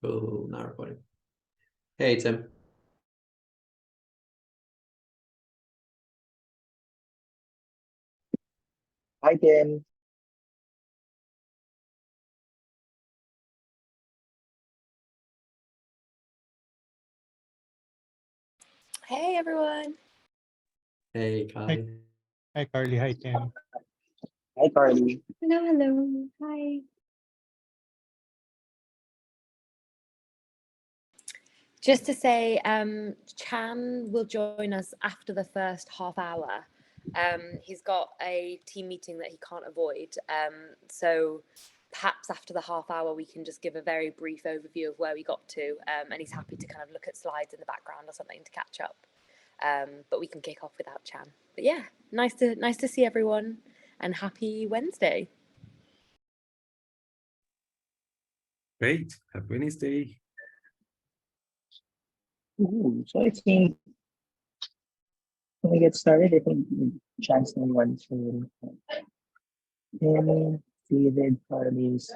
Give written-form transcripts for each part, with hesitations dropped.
Cool, now recording. Hey, Tim. Hi, Tim. Hey, everyone. Hey, Carly. Hi, Carly. Hi, Tim. Hi, Carly. Hello. Hi. Just to say, Chan will join us after the first half hour. He's got a team meeting that he can't avoid. So perhaps after the half hour, we can just give a very brief overview of where we got to. And he's happy to kind of look at slides in the background or something to catch up. But we can kick off without Chan. But yeah, nice to see everyone, and happy Wednesday. Great. Happy Wednesday. So I think when we get started, I think chance number one to Tim, David, Carly's.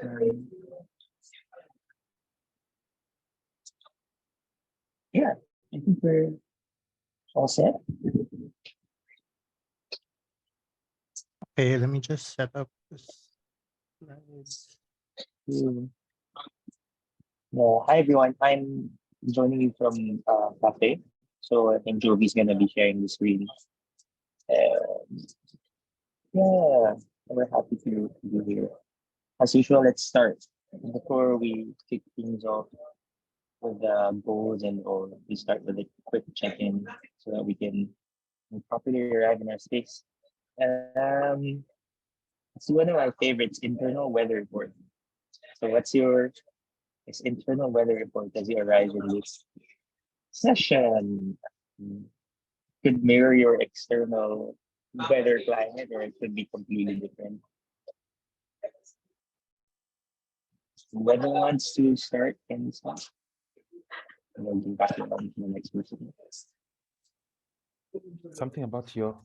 Yeah, I think we're all set. Okay, let me just set up this. Hi, everyone. I'm joining you from cafe. So I think Jovi's gonna be sharing the screen. Yeah, we're happy to be here. As usual, let's start. Before we kick things off with the goals and all, we start with a quick check-in so that we can properly arrive in our space. It's one of my favorites, internal weather report. So what's your internal weather report as you arrive in this session? Could mirror your external weather climate, or it could be completely different. Whoever wants to start can start. And then we'll pass it on to the next person. Something about your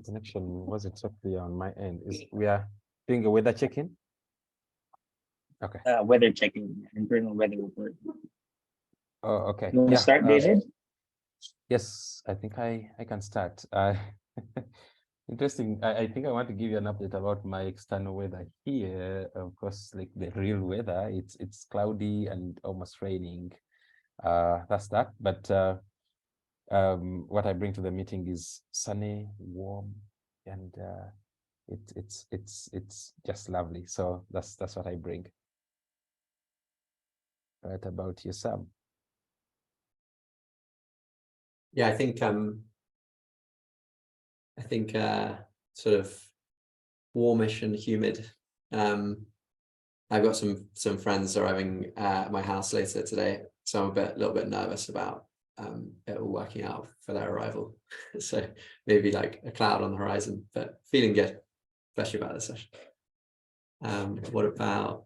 connection wasn't so clear on my end. Is we are doing a weather check-in? Okay. Weather checking, internal weather report. Oh, okay. You want to start, David? Yes, I think I can start. Interesting. I think I want to give you an update about my external weather here. Of course, like the real weather, it's cloudy and almost raining. That's that. But what I bring to the meeting is sunny, warm, and it's just lovely. So that's what I bring. Right about you, Sam? Yeah, I think sort of warmish and humid. I've got some friends arriving at my house later today, so I'm a little bit nervous about it all working out for their arrival. So maybe like a cloud on the horizon, but feeling good, especially about this session. What about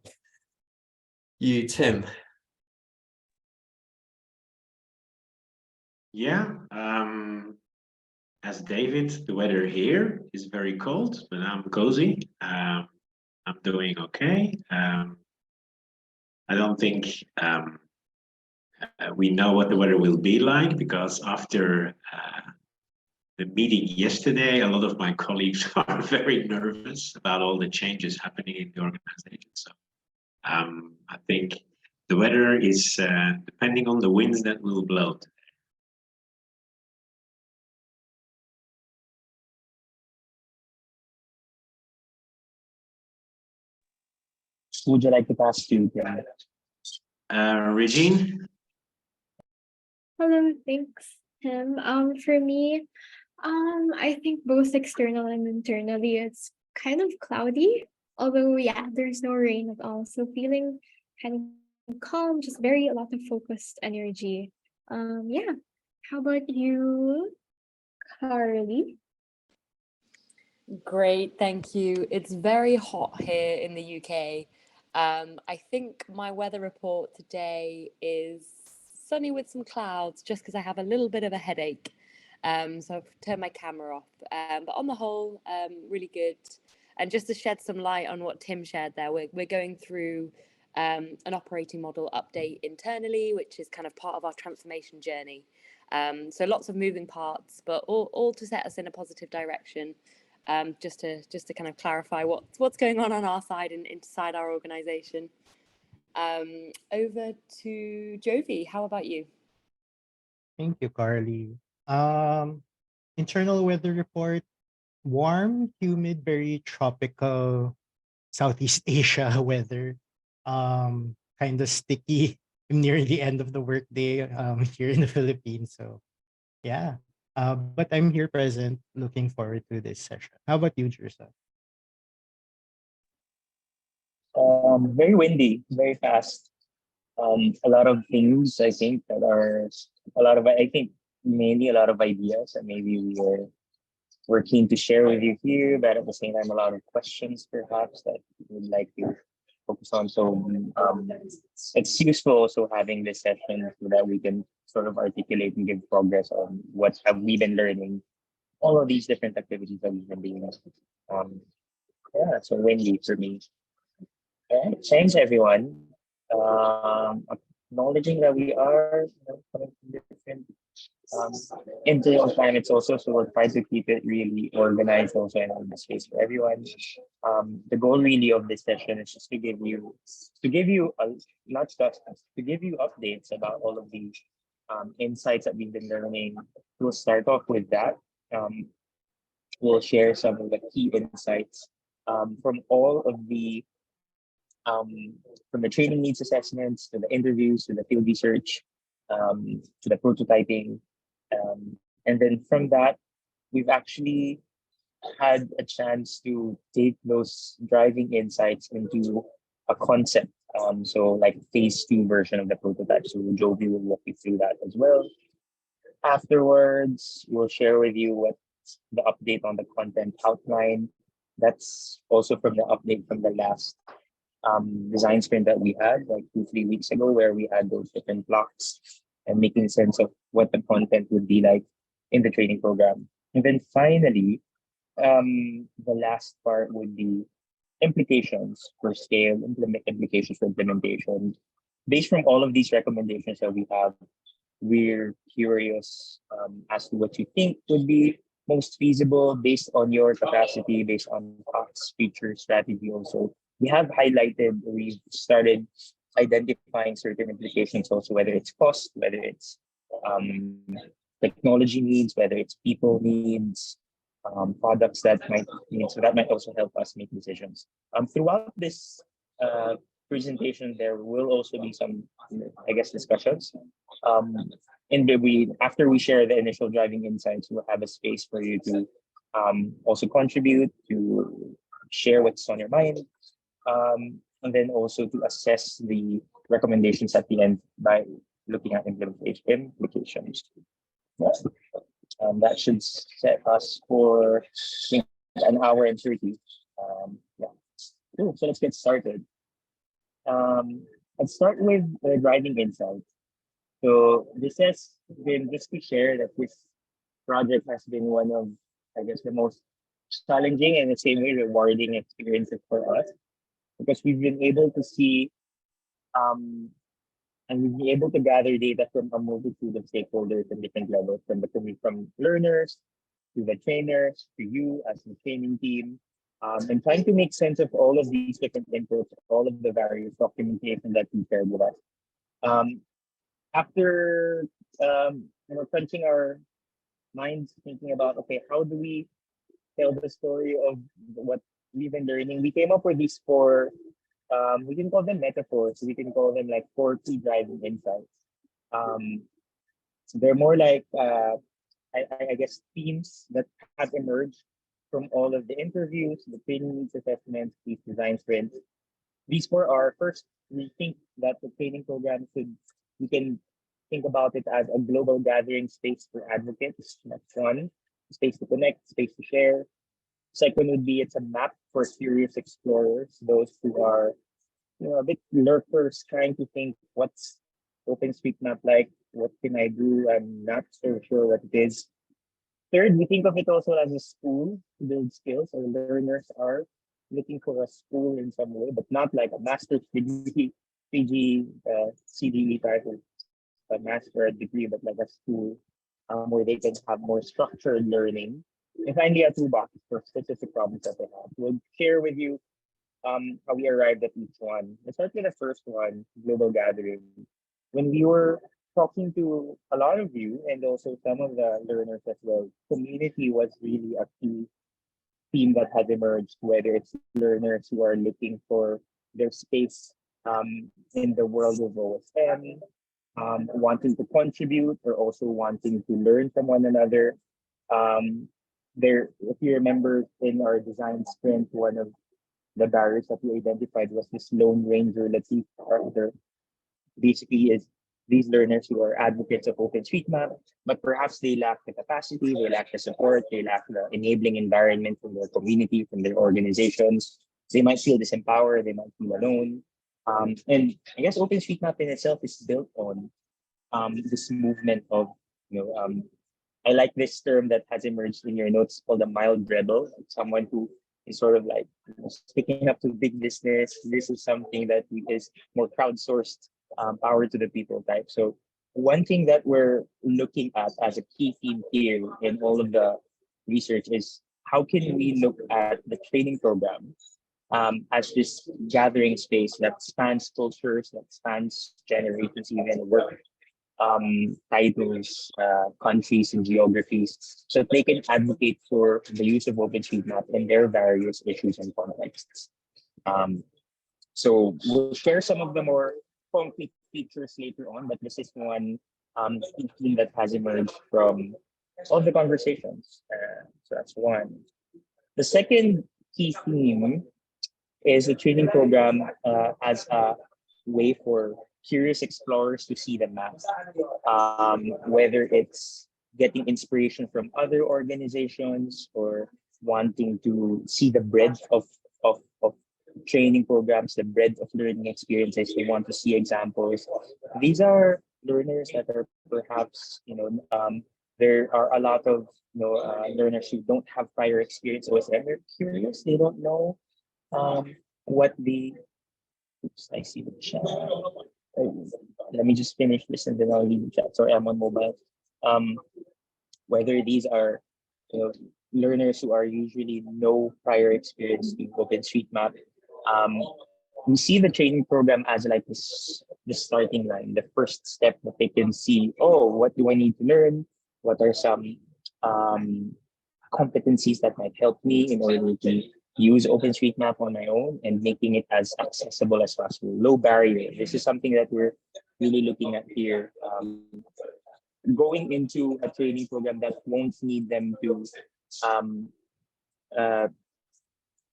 you, Tim? Yeah, as David, the weather here is very cold, but I'm cozy. I'm doing okay. I don't think we know what the weather will be like, because after the meeting yesterday, a lot of my colleagues are very nervous about all the changes happening in the organization. So I think the weather is depending on the winds that will blow. Who would you like to pass to? Regine? Hello, thanks, Tim. For me, I think both external and internally, it's kind of cloudy. Although, yeah, there's no rain at all. So feeling kind of calm, just a lot of focused energy. Yeah. How about you, Carly? Great, thank you. It's very hot here in the UK. I think my weather report today is sunny with some clouds, just because I have a little bit of a headache. So I've turned my camera off. But on the whole, really good. And just to shed some light on what Tim shared there, we're going through an operating model update internally, which is kind of part of our transformation journey. So lots of moving parts, but all to set us in a positive direction. Just to kind of clarify what's going on our side and inside our organization. Over to Jovi. How about you? Thank you, Carly. Internal weather report, warm, humid, very tropical Southeast Asia weather. Kind of sticky near the end of the workday here in the Philippines. So yeah. But I'm here present, looking forward to this session. How about you, Jersa? Very windy, very fast. A lot of things I think that are I think mainly a lot of ideas that maybe we're keen to share with you here, but at the same time a lot of questions perhaps that we would like to focus on. So it's useful also having this session so that we can sort of articulate and give progress on what have we been learning, all of these different activities that we've been doing. Yeah, so windy for me. All right, thanks everyone. Acknowledging that we are coming from different internal climates also, so we're trying to keep it really organized also and on the space for everyone. The goal really of this session is just to give you not just to give you updates about all of the insights that we've been learning. We'll start off with that. We'll share some of the key insights from all of the from the training needs assessments to the interviews to the field research to the prototyping. And then from that, we've actually had a chance to take those driving insights into a concept. So like phase 2 version of the prototype. So Jovi will walk you through that as well. Afterwards, we'll share with you what the update on the content outline. That's also from the update from the last design sprint that we had like 2-3 weeks ago, where we had those different blocks and making sense of what the content would be like in the training program. And then finally, the last part would be implications for scale, implications for implementation. Based from all of these recommendations that we have, we're curious as to what you think would be most feasible based on your capacity, based on costs, features, strategy also. We have highlighted, we've started identifying certain implications also, whether it's cost, whether it's technology needs, whether it's people needs, products that might need. So that might also help us make decisions. Throughout this presentation, there will also be some, I guess, discussions. After we share the initial driving insights, we'll have a space for you to also contribute, to share what's on your mind. And then also to assess the recommendations at the end by looking at implications. That should set us for an hour and 30. Yeah. Cool. So let's get started. Let's start with the driving insights. So this has been, just to share that this project has been one of, I guess, the most challenging and the same way rewarding experiences for us, because we've been able to see and we've been able to gather data from a multitude of stakeholders at different levels, from learners to the trainers to you as the training team, and trying to make sense of all of these different inputs, all of the various documentation that you shared with us. After crunching our minds, thinking about, okay, how do we tell the story of what we've been learning, we came up with these 4, we can call them metaphors, we can call them like 4 key driving insights. So they're more like, I guess, themes that have emerged from all of the interviews, the training needs assessments, these design sprints. These 4 are, first, we think that the training program we can think about it as a global gathering space for advocates. That's one, space to connect, space to share. Second would be, it's a map for curious explorers, those who are a bit lurkers trying to think, what's OpenStreetMap like? What can I do? I'm not so sure what it is. Third, we think of it also as a school to build skills. So learners are looking for a school in some way, but not like a master's degree PG, CDE type of a master or degree, but like a school where they can have more structured learning and finally a toolbox for specific problems that they have. We'll share with you how we arrived at each one. Let's start with the first one, global gathering. When we were talking to a lot of you and also some of the learners as well, community was really a key theme that has emerged, whether it's learners who are looking for their space in the world of OSM, wanting to contribute or also wanting to learn from one another. If you remember in our design sprint, one of the barriers that we identified was this Lone Ranger Latif character. Basically, is these learners who are advocates of OpenStreetMap, but perhaps they lack the capacity, they lack the support, they lack the enabling environment from their community, from their organizations. They might feel disempowered, they might feel alone. And I guess OpenStreetMap in itself is built on this movement of, I like this term that has emerged in your notes called a mild rebel, someone who is sort of like sticking up to big business. This is something that is more crowdsourced, power to the people type. So one thing that we're looking at as a key theme here in all of the research is how can we look at the training program as this gathering space that spans cultures, that spans generations, even work titles, countries, and geographies, so they can advocate for the use of OpenStreetMap in their various issues and contexts. So we'll share some of the more concrete features later on, but this is one theme that has emerged from all the conversations. So that's one. The second key theme is a training program as a way for curious explorers to see the map, whether it's getting inspiration from other organizations or wanting to see the breadth of training programs, the breadth of learning experiences. They want to see examples. These are learners that are perhaps, there are a lot of learners who don't have prior experience or they're curious. They don't know what the oops, I see the chat. Let me just finish this and then I'll leave the chat. Sorry, I'm on mobile. Whether these are learners who are usually no prior experience in OpenStreetMap, we see the training program as like the starting line, the first step that they can see, oh, what do I need to learn? What are some competencies that might help me in order to use OpenStreetMap on my own and making it as accessible as possible, low barrier. This is something that we're really looking at here. Going into a training program that won't need them to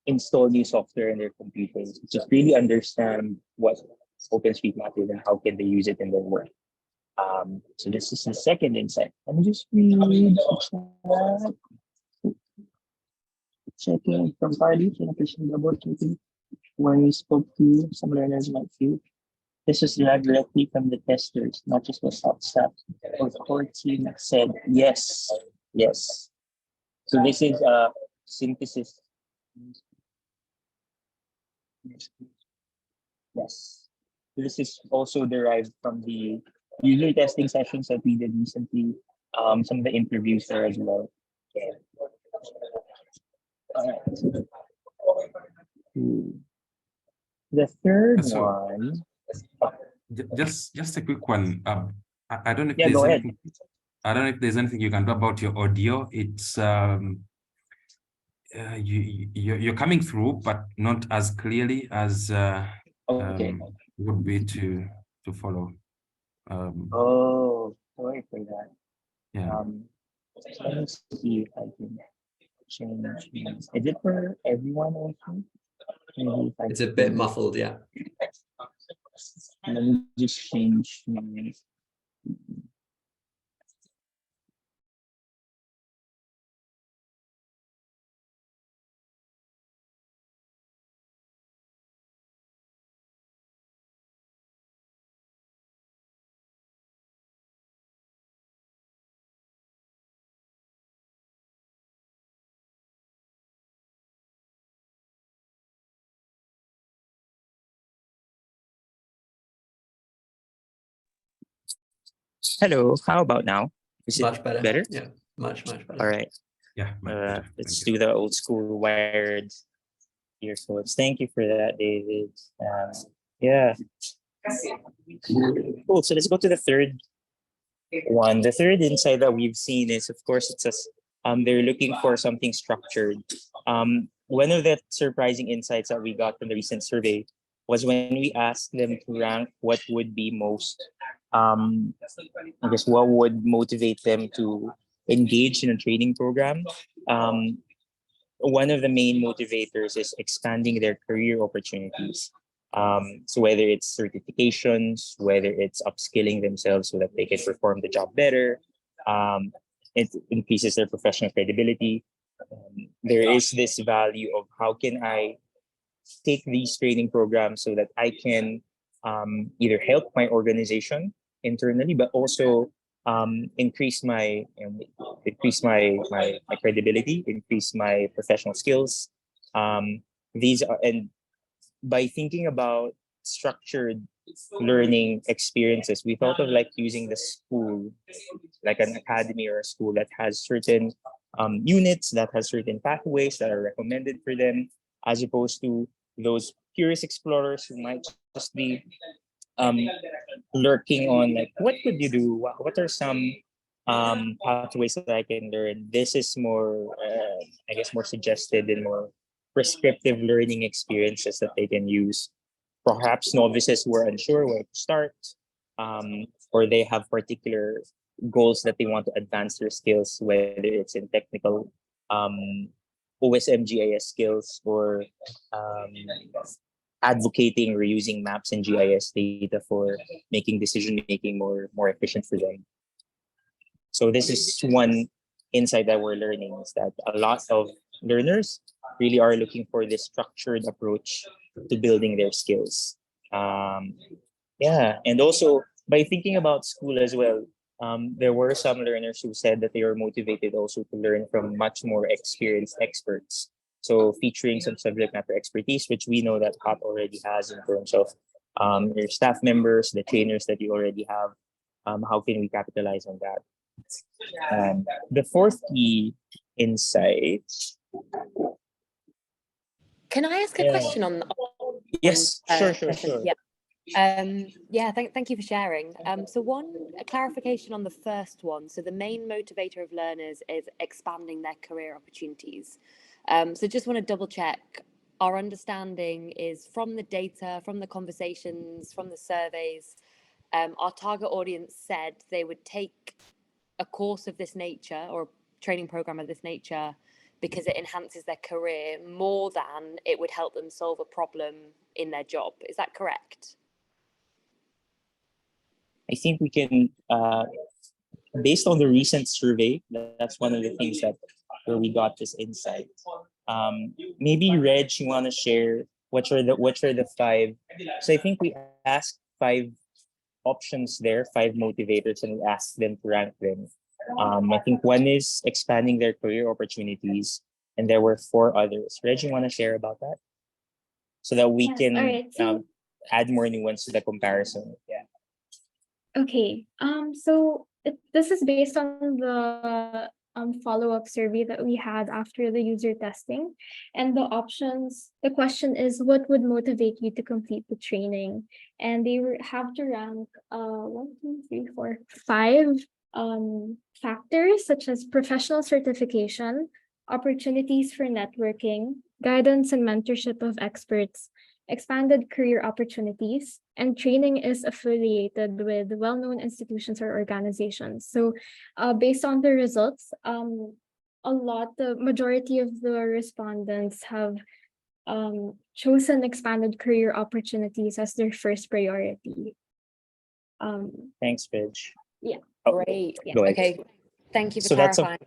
install new software in their computers, just really understand what OpenStreetMap is and how can they use it in their work. So this is the second insight. Let me just read that. Checking from Carly, double checking when we spoke to some learners might feel. This was derived directly from the testers, not just what staff or core team said. Yes, yes. So this is a synthesis. Yes. This is also derived from the user testing sessions that we did recently, some of the interviews there as well. Okay. All right. The third So, one. Just a quick one. I don't know if Yeah, there's go ahead. anything. I don't know if there's anything you can do about your audio. It's you're coming through, but not as clearly as Okay. would be to follow. Oh, sorry for that. Yeah. Let me see if I can change these. Is it for everyone also? Maybe if I It's a can- bit muffled, yeah. Let me just change my Hello, how about now? Is it Much better. better? Yeah, much better. All right. Yeah, much better. Let's Thank you. do the old school wired earphones. Thank you for that, David. Yeah. Cool. So let's go to the third one. The third insight that we've seen is, of course, they're looking for something structured. One of the surprising insights that we got from the recent survey was when we asked them to rank what would be most, I guess, what would motivate them to engage in a training program. One of the main motivators is expanding their career opportunities. So whether it's certifications, whether it's upskilling themselves so that they can perform the job better, it increases their professional credibility. There is this value of how can I take these training programs so that I can either help my organization internally, but also increase my my credibility, increase my professional skills. These are, and by thinking about structured learning experiences, we thought of like using the school, like an academy or a school that has certain units, that has certain pathways that are recommended for them, as opposed to those curious explorers who might just be um, lurking on like, what could you do? What are some pathways that I can learn? This is more, I guess, more suggested and more prescriptive learning experiences that they can use. Perhaps novices who are unsure where to start, or they have particular goals that they want to advance their skills, whether it's in technical OSM GIS skills or advocating or using maps and GIS data for making decision making more efficient for them. So this is one insight that we're learning, is that a lot of learners really are looking for this structured approach to building their skills. Yeah, and also by thinking about school as well, there were some learners who said that they were motivated also to learn from much more experienced experts. So featuring some subject matter expertise, which we know that HOT already has in terms of your staff members, the trainers that you already have. How can we capitalize on that? The fourth key insight. Can I ask a Yeah. question on? Yes, sure. Yeah, thank you for sharing. So a clarification on the first one. So the main motivator of learners is expanding their career opportunities. So just want to double check. Our understanding is from the data, from the conversations, from the surveys, our target audience said they would take a course of this nature or a training program of this nature because it enhances their career more than it would help them solve a problem in their job. Is that correct? I think we can, based on the recent survey, that's one of the things that where we got this insight. Maybe Reg, you want to share what are the five? So I think we asked five options there, five motivators, and we asked them to rank them. I think one is expanding their career opportunities, and there were four others. Reg, you want to share about that, so that we can add more nuance to the comparison? Yeah. Okay. This is based on the follow-up survey that we had after the user testing, and the question is, what would motivate you to complete the training? And they have to rank 5 factors, such as professional certification, opportunities for networking, guidance and mentorship of experts, expanded career opportunities, and training is affiliated with well-known institutions or organizations. So based on the results, the majority of the respondents have chosen expanded career opportunities as their first priority. Thanks, Reg. Yeah. Great. Yeah. Okay. Thank you for clarifying.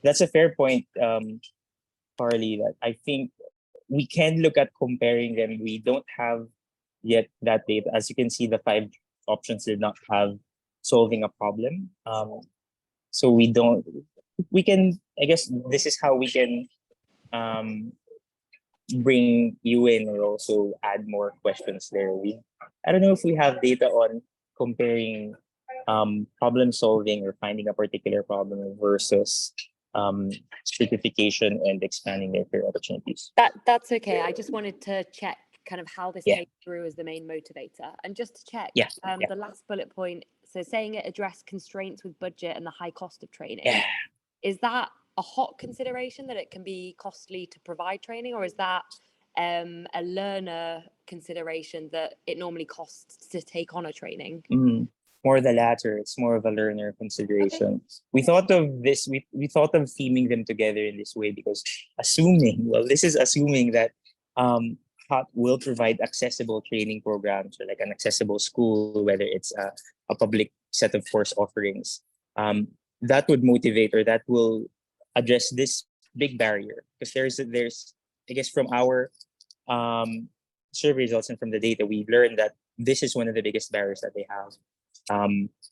That's a fair point, Carly, that I think we can look at comparing them. We don't have yet that data. As you can see, the five options did not have solving a problem. So we can, I guess this is how we can bring you in or also add more questions there. I don't know if we have data on comparing problem solving or finding a particular problem versus certification and expanding their career opportunities. That's okay. I just wanted to check kind of how this Yeah. came through as the main motivator. And just to check, Yeah, the last bullet point, so saying it addressed constraints with budget and the high cost of training. Yeah. Is that a hot consideration that it can be costly to provide training, or is that a learner consideration that it normally costs to take on a training? More the latter. It's more of a learner consideration. Okay. We thought of this, we thought of theming them together in this way because this is assuming that HOT will provide accessible training programs, or like an accessible school, whether it's a public set of course offerings. That would motivate, or that will address this big barrier, because there's I guess from our survey results and from the data, we learned that this is one of the biggest barriers that they have.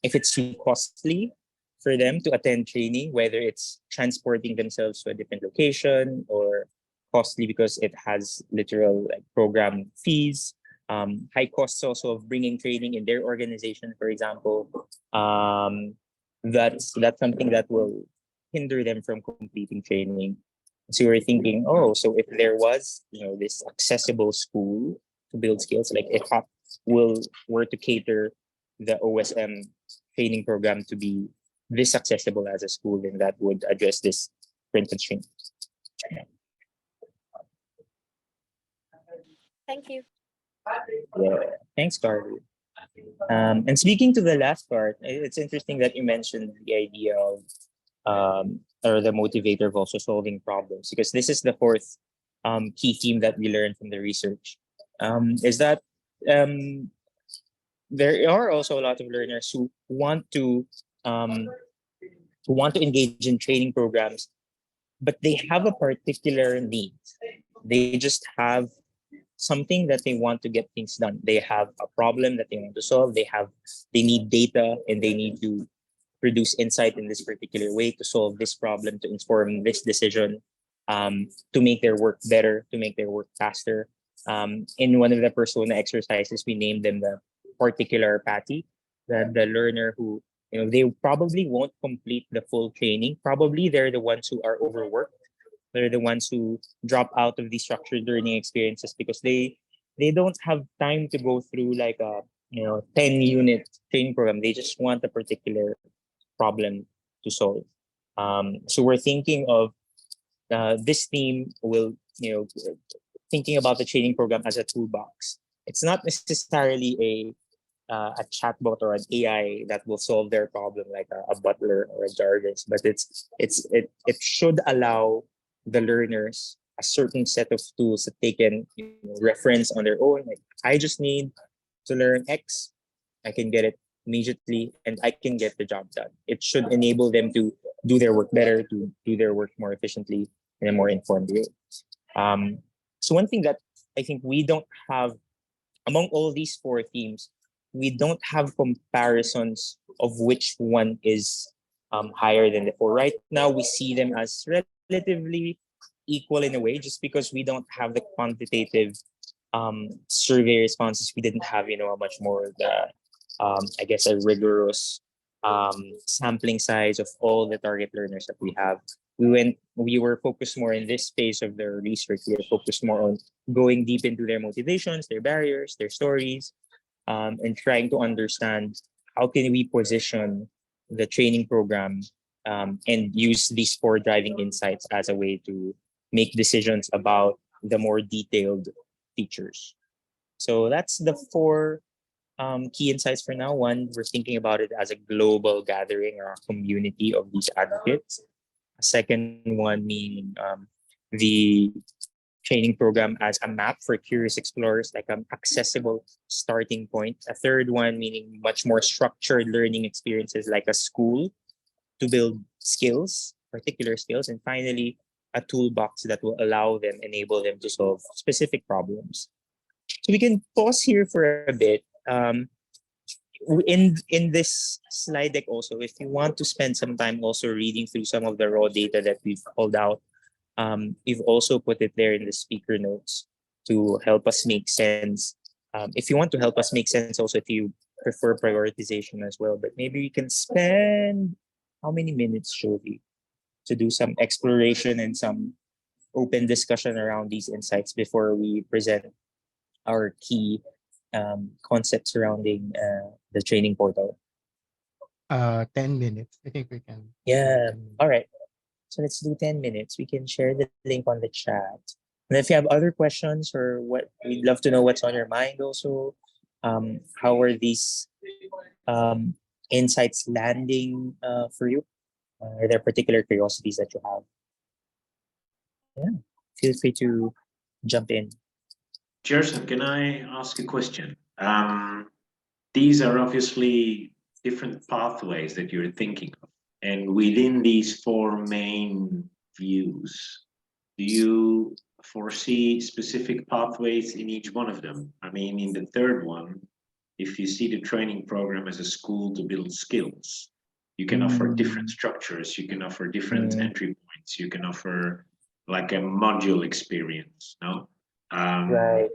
If it's too costly for them to attend training, whether it's transporting themselves to a different location, or costly because it has literal program fees, high costs also of bringing training in their organization, for example, that's something that will hinder them from completing training. So we're thinking, so if there was this accessible school to build skills, like if HOT were to cater the OSM training program to be this accessible as a school, then that would address this current constraint. Thank you. Yeah, thanks, Carly. And speaking to the last part, it's interesting that you mentioned the idea of or the motivator of also solving problems, because this is the fourth key theme that we learned from the research. Is that there are also a lot of learners who want to engage in training programs, but they have a particular need. They just have something that they want to get things done. They have a problem that they want to solve. They need data, and they need to produce insight in this particular way to solve this problem, to inform this decision, to make their work better, to make their work faster. In one of the persona exercises, we named them the particular patty, the learner who, they probably won't complete the full training. Probably they're the ones who are overworked. They're the ones who drop out of these structured learning experiences because they don't have time to go through like a 10-unit training program. They just want a particular problem to solve. So we're thinking of this theme will, thinking about the training program as a toolbox. It's not necessarily a chatbot or an AI that will solve their problem like a Butler or a Jarvis, but it should allow the learners a certain set of tools that they can reference on their own. Like, I just need to learn X, I can get it immediately, and I can get the job done. It should enable them to do their work better, to do their work more efficiently in a more informed way. So one thing that I think we don't have among all these four themes, we don't have comparisons of which one is higher than the four. Right now, we see them as relatively equal in a way, just because we don't have the quantitative survey responses. We didn't have, a much more I guess a rigorous sampling size of all the target learners that we have. We were focused more in this phase of the research. We were focused more on going deep into their motivations, their barriers, their stories, and trying to understand how can we position the training program and use these four driving insights as a way to make decisions about the more detailed features. So that's the four key insights for now. One, we're thinking about it as a global gathering or a community of these advocates. A second one, meaning the training program as a map for curious explorers, like an accessible starting point. A third one, meaning much more structured learning experiences like a school to build skills, particular skills. And finally, a toolbox that will enable them to solve specific problems. So we can pause here for a bit. In this slide deck also, if you want to spend some time also reading through some of the raw data that we've pulled out, we've also put it there in the speaker notes to help us make sense. If you want to help us make sense also, if you prefer prioritization as well. But maybe we can spend how many minutes, Jovi, to do some exploration and some open discussion around these insights before we present our key concepts surrounding the training portal. 10 minutes. I think we can. Yeah. All right. So let's do 10 minutes. We can share the link on the chat. And if you have other questions or what, we'd love to know what's on your mind also. How are these insights landing for you? Are there particular curiosities that you have? Yeah, feel free to jump in. Gerson, can I ask a question? These are obviously different pathways that you're thinking of. And within these four main views, do you foresee specific pathways in each one of them? I mean, in the third one, if you see the training program as a school to build skills, you can offer different structures, you can offer different entry points, you can offer like a module experience, no? Right.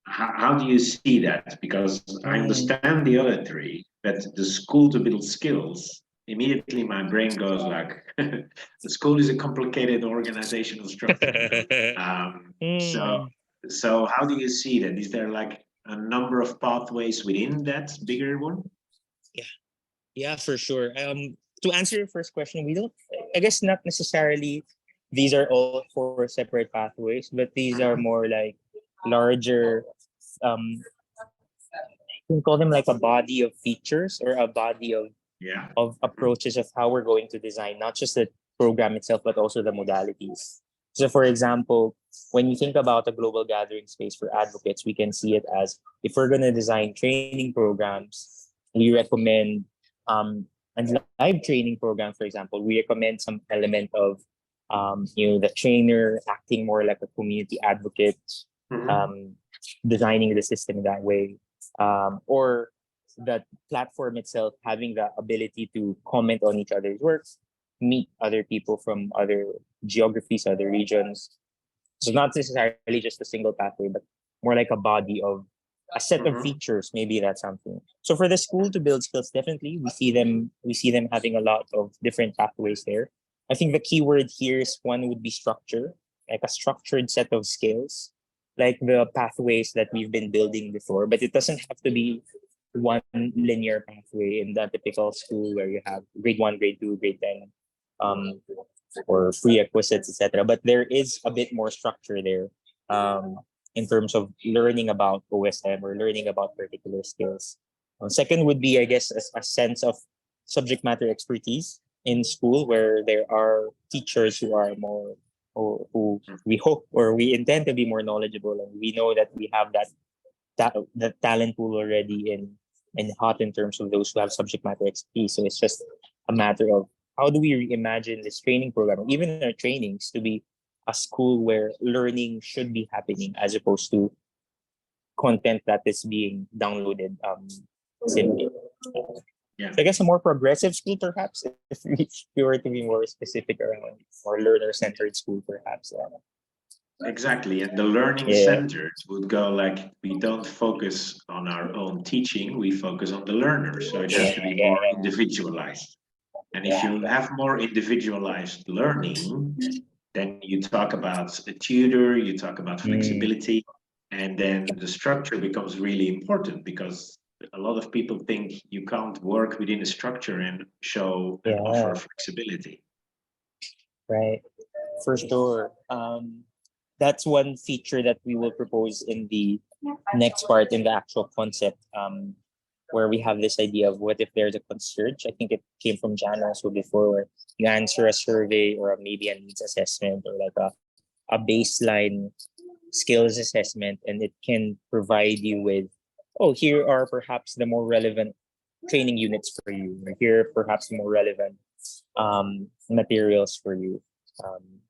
How do you see that? Because I understand the other three, but the school to build skills, immediately my brain goes like, the school is a complicated organizational structure. So how do you see that? Is there like a number of pathways within that bigger one? Yeah, for sure. To answer your first question, we don't, I guess not necessarily these are all four separate pathways, but these are more like larger, you can call them like a body of features or a body of approaches of how we're going to design, not just the program itself, but also the modalities. So for example, when you think about a global gathering space for advocates, we can see it as if we're going to design training programs, we recommend and live training program, for example, we recommend some element of the trainer acting more like a community advocate, designing the system that way, or the platform itself having the ability to comment on each other's works, meet other people from other geographies, other regions. So not necessarily just a single pathway, but more like a body of a set of features. Maybe that's something. So for the school to build skills, definitely we see them having a lot of different pathways there. I think the key word here is one would be structure, like a structured set of skills, like the pathways that we've been building before. But it doesn't have to be one linear pathway in the typical school where you have grade 1, grade 2, grade 10, or prerequisites, etc. But there is a bit more structure there in terms of learning about OSM or learning about particular skills. Second would be, I guess, a sense of subject matter expertise in school where there are teachers who are more, or who we hope or we intend to be more knowledgeable, and we know that we have that talent pool already in hot in terms of those who have subject matter expertise. So it's just a matter of how do we reimagine this training program, even our trainings, to be a school where learning should be happening as opposed to content that is being downloaded simply. Yeah. So I guess a more progressive school, perhaps, if we were to be more specific around more learner-centered school, perhaps. Exactly, and the learning centered would go like, we don't focus on our own teaching, we focus on the learner. So it has to be more individualized. And if you have more individualized learning, then you talk about a tutor, you talk about flexibility, and then the structure becomes really important because a lot of people think you can't work within a structure and show and offer flexibility. Right, for sure. That's one feature that we will propose in the next part in the actual concept, where we have this idea of what if there's a concierge. I think it came from Jan also before, where you answer a survey or maybe a needs assessment or like a baseline skills assessment, and it can provide you with, oh, here are perhaps the more relevant training units for you, or here are perhaps the more relevant materials for you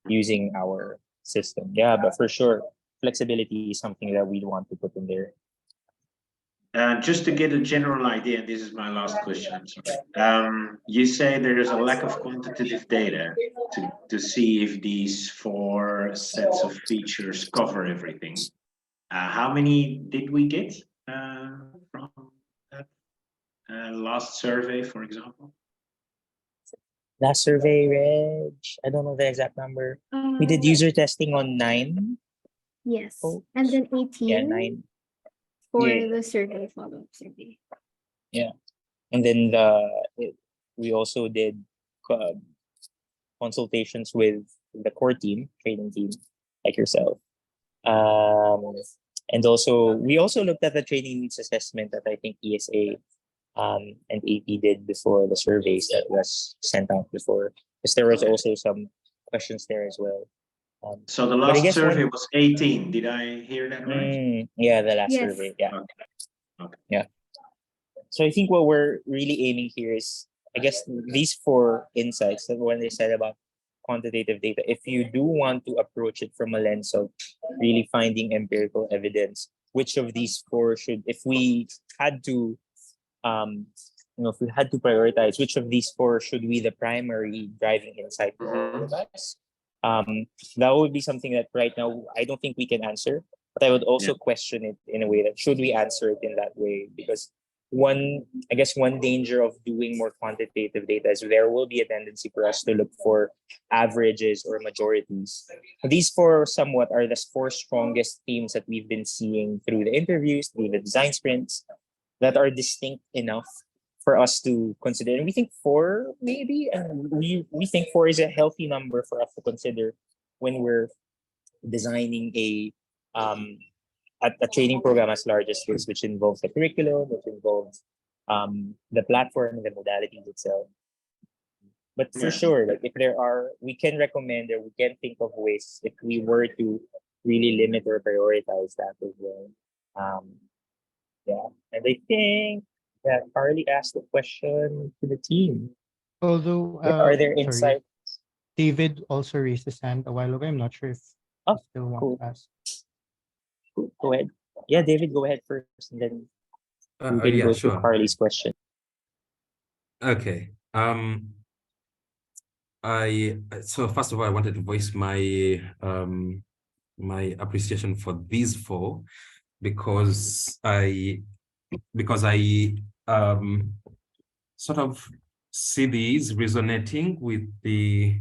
using our system. Yeah, but for sure, flexibility is something that we want to put in there. Just to get a general idea, and this is my last question, I'm sorry. You say there is a lack of quantitative data to see if these 4 sets of features cover everything. How many did we get from that? last survey, for example? Last survey, Reg, I don't know the exact number. We did user testing on 9. Yes. Oh. And then 18 Yeah, 9. for Yeah. the survey, follow-up survey. And then we also did consultations with the core team, training team, like yourself. And also we also looked at the training needs assessment that I think ESA and AP did before the surveys that was sent out before, because there was also some questions there as well. So the but I last guess survey one- was 18. Did I hear that right? Yeah, the last Yes. survey. Yeah. Okay. Yeah. So I think what we're really aiming here is, I guess, these 4 insights that when they said about quantitative data, if you do want to approach it from a lens of really finding empirical evidence, which of these 4 should, if we had to, if we had to prioritize, which of these 4 should be the primary driving insight for all of us? That would be something that right now I don't think we can answer, but I would also question it in a way that should we answer it in that way? Because one danger of doing more quantitative data is there will be a tendency for us to look for averages or majorities. These 4 somewhat are the 4 strongest themes that we've been seeing through the interviews, through the design sprints, that are distinct enough for us to consider. And we think 4 maybe, and we think 4 is a healthy number for us to consider when we're designing a training program as large as this, which involves the curriculum, which involves the platform and the modalities itself. But for sure, like if there are, we can recommend or we can think of ways if we were to really limit or prioritize that as well. And I think that Carly asked the question to the team. Although, Are there sorry, insights? David also raised his hand a while ago. I'm not sure if Oh, he still wants cool. to ask. Go ahead. Yeah, David, go ahead first, and then we can Yeah, go sure. to Carly's question. Okay. So first of all, I wanted to voice my my appreciation for these 4 because I sort of see these resonating with the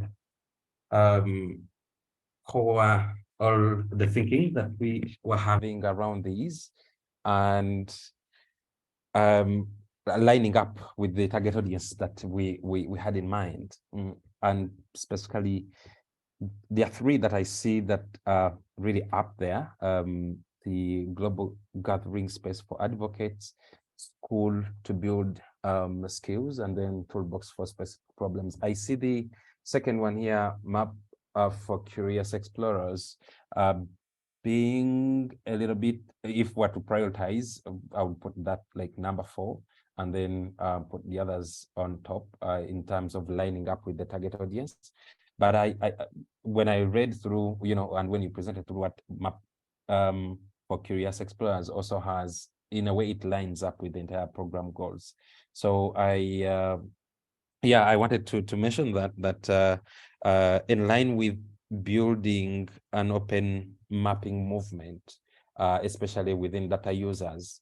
core or the thinking that we were having around these, and lining up with the target audience that we had in mind. And specifically, there are 3 that I see that are really up there. The global gathering space for advocates, school to build skills, and then toolbox for specific problems. I see the second one here, map for curious explorers, being a little bit, if we're to prioritize, I would put that like number 4, and then put the others on top in terms of lining up with the target audience. But I when I read through, and when you presented through what map for curious explorers also has, in a way, it lines up with the entire program goals. So I wanted to mention that in line with building an open mapping movement, especially within data users,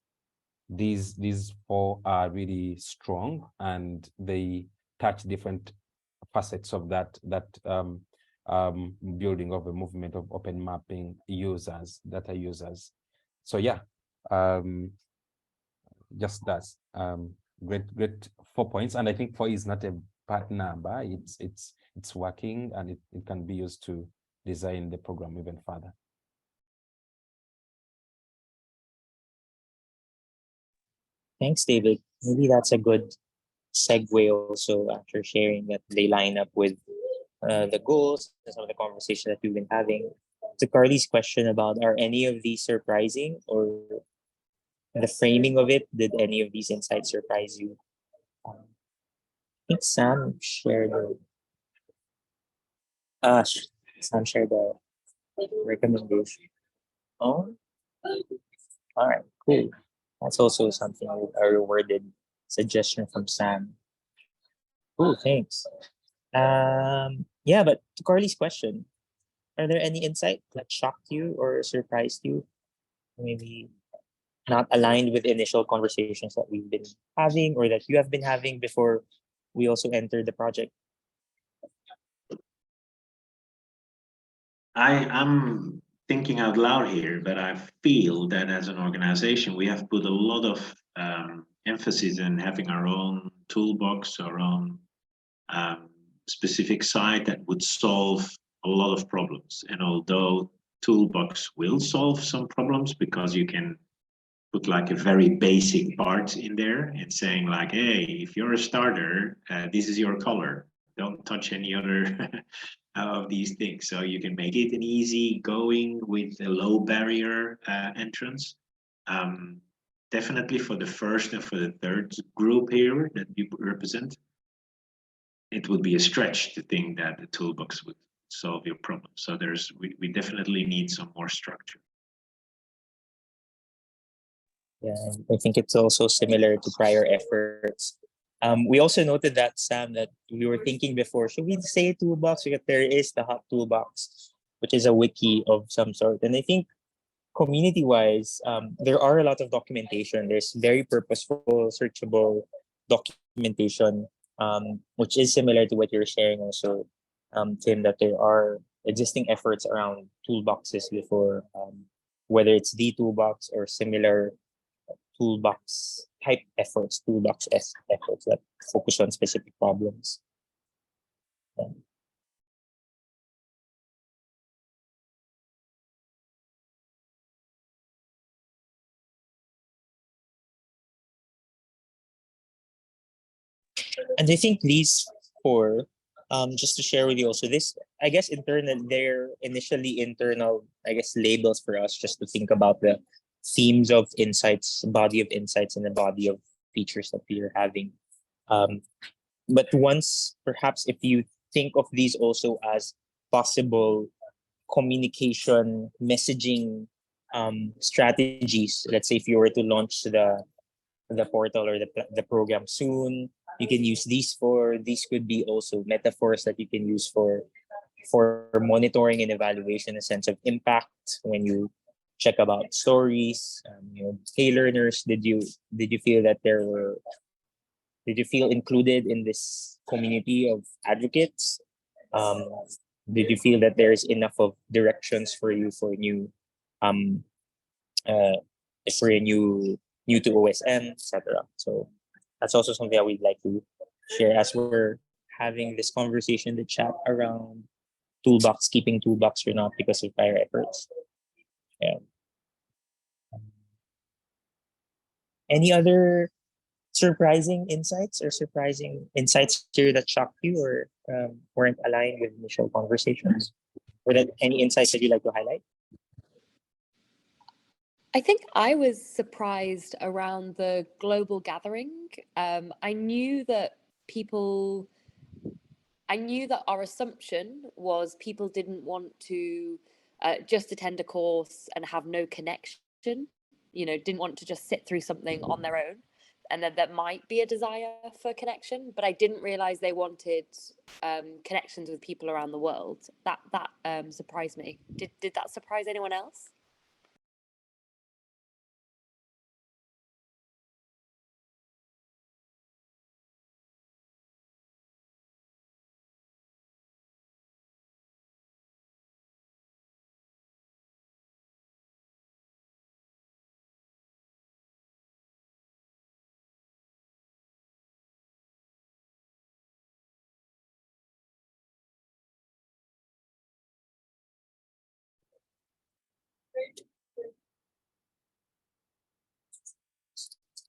these 4 are really strong, and they touch different facets of that building of a movement of open mapping users, data users. So yeah, just that's great 4 points, and I think 4 is not a bad number. It's working, and it can be used to design the program even further. Thanks, David. Maybe that's a good segue also after sharing that they line up with the goals and some of the conversation that we've been having. To Carly's question about, are any of these surprising, or the framing of it, did any of these insights surprise you? I think Sam shared Sam shared the recommendation. Oh, all right, cool. That's also something, a rewarded suggestion from Sam. Cool, thanks. Yeah, but to Carly's question, are there any insight that shocked you or surprised you? Maybe not aligned with initial conversations that we've been having or that you have been having before we also entered the project? I am thinking out loud here, but I feel that as an organization, we have put a lot of emphasis in having our own toolbox, our own specific site that would solve a lot of problems. And although toolbox will solve some problems because you can put like a very basic part in there and saying like, hey, if you're a starter, this is your color. Don't touch any other of these things. So you can make it an easy going with a low barrier entrance. Definitely for the first and for the third group here that you represent, it would be a stretch to think that the toolbox would solve your problem. So we definitely need some more structure. Yeah, I think it's also similar to prior efforts. We also noted that, Sam, that we were thinking before, should we say toolbox? Because there is the hot toolbox, which is a wiki of some sort. And I think community-wise, there are a lot of documentation. There's very purposeful, searchable documentation, which is similar to what you're sharing also, Tim, that there are existing efforts around toolboxes before, whether it's the toolbox or similar toolbox type efforts, efforts that focus on specific problems. And I think these four, just to share with you also, this, I guess, they're initially internal, I guess, labels for us just to think about the themes of insights, body of insights, and the body of features that we are having. But once, perhaps, if you think of these also as possible communication, messaging strategies, let's say if you were to launch the portal or the program soon, you can use these these could be also metaphors that you can use for monitoring and evaluation, a sense of impact when you check about stories. Hey learners, did you feel that did you feel included in this community of advocates? Did you feel that there is enough of directions for you for new for a new to OSM, etc. So that's also something that we'd like to share as we're having this conversation, the chat around toolbox, keeping toolbox or not because of prior efforts. Yeah. Any other surprising insights here that shocked you or weren't aligned with initial conversations? Or that any insights that you'd like to highlight? I think I was surprised around the global gathering. I knew that our assumption was people didn't want to just attend a course and have no connection, didn't want to just sit through something on their own, and that there might be a desire for connection, but I didn't realize they wanted connections with people around the world. That surprised me. Did that surprise anyone else?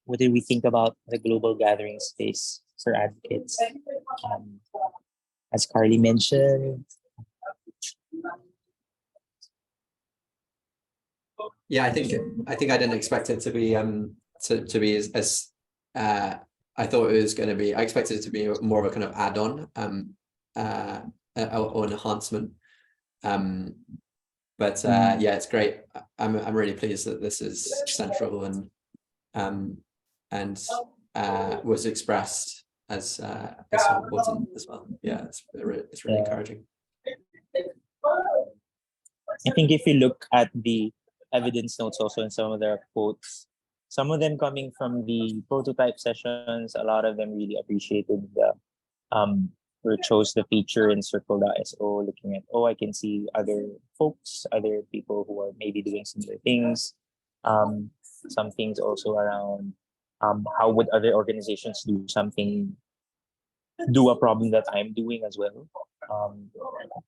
What did we think about the global gathering space for advocates? As Carly mentioned. Yeah, I think I didn't expect it to be to be as I thought it was going to be. I expected it to be more of a kind of add-on or an enhancement. But yeah, it's great. I'm really pleased that this is central and was expressed as so important as well. Yeah, it's really encouraging. I think if you look at the evidence notes also in some of their quotes, some of them coming from the prototype sessions. A lot of them really appreciated the or chose the feature in circle.so, looking at, oh, I can see other folks, other people who are maybe doing similar things. Some things also around how would other organizations do a problem that I'm doing as well.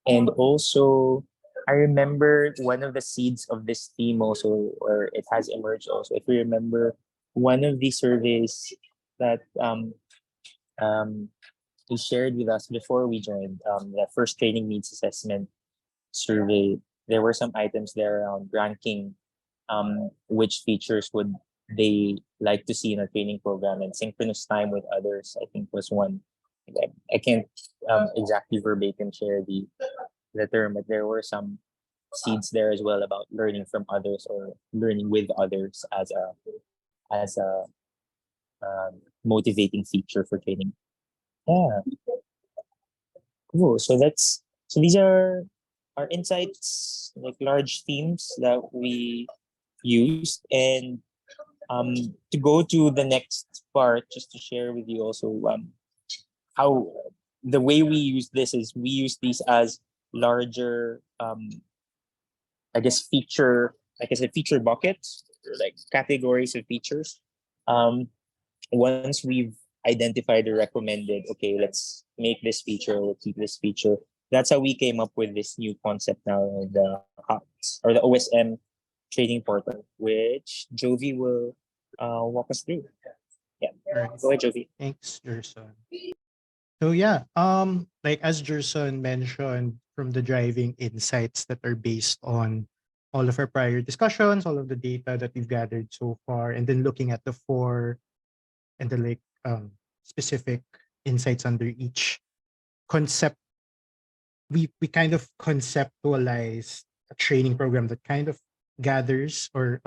And also, I remember one of the seeds of this theme also, or it has emerged also. If you remember, one of the surveys that he shared with us before we joined, the first training needs assessment survey, there were some items there around ranking which features would they like to see in a training program, and synchronous time with others, I think, was one. I can't exactly verbatim share the term, but there were some seeds there as well about learning from others or learning with others as a motivating feature for training. Yeah, cool. So these are our insights, like large themes that we used, and to go to the next part, just to share with you also how the way we use this is we use these as larger I guess feature buckets, or like categories of features. Once we've identified or recommended, okay, let's make this feature, we'll keep this feature. That's how we came up with this new concept now, the HOTS, or the OSM training portal, which Jovi will walk us through. Yeah, Right. go ahead, Jovi. Thanks, Gerson. So yeah, like as Gerson mentioned, from the driving insights that are based on all of our prior discussions, all of the data that we've gathered so far, and then looking at the four and the like specific insights under each concept, we kind of conceptualize a training program that kind of gathers or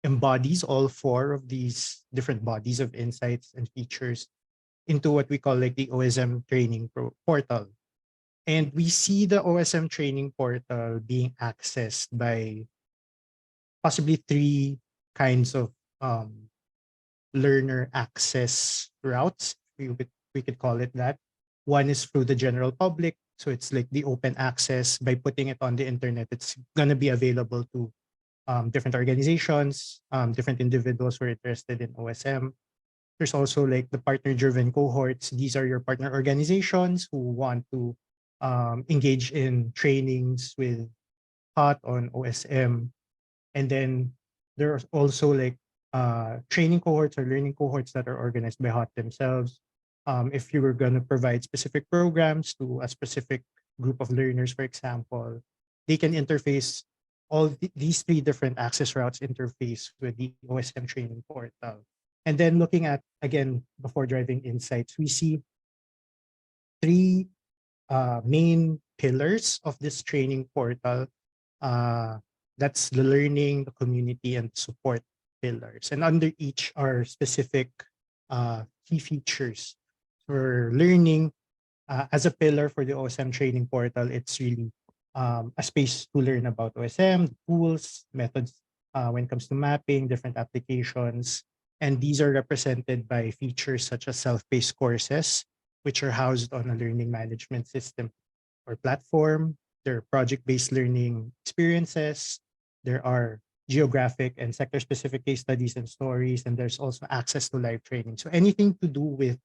embodies all four of these different bodies of insights and features into what we call like the OSM training portal. And we see the OSM training portal being accessed by possibly three kinds of learner access routes. We could call it that. One is through the general public. So it's like the open access. By putting it on the internet, it's going to be available to different organizations, different individuals who are interested in OSM. There's also like the partner-driven cohorts. These are your partner organizations who want to engage in trainings with HOT on OSM. And then there's also like training cohorts or learning cohorts that are organized by HOT themselves. If you were going to provide specific programs to a specific group of learners, for example, they can interface these three different access routes interface with the OSM training portal. And then looking at, again, before driving insights, we see three main pillars of this training portal. That's the learning, the community, and support pillars. And under each are specific key features. For learning, as a pillar for the OSM training portal, it's really a space to learn about OSM, tools, methods when it comes to mapping, different applications. And these are represented by features such as self-paced courses, which are housed on a learning management system or platform. There are project-based learning experiences. There are geographic and sector-specific case studies and stories. And there's also access to live training. So anything to do with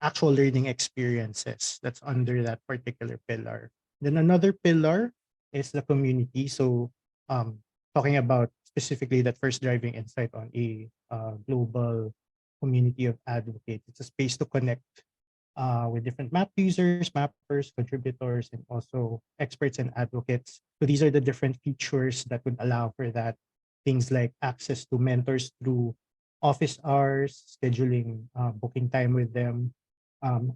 actual learning experiences that's under that particular pillar. Then another pillar is the community. So talking about specifically that first driving insight on a global community of advocates. It's a space to connect with different map users, mappers, contributors, and also experts and advocates. So these are the different features that would allow for that. Things like access to mentors through office hours, scheduling, booking time with them,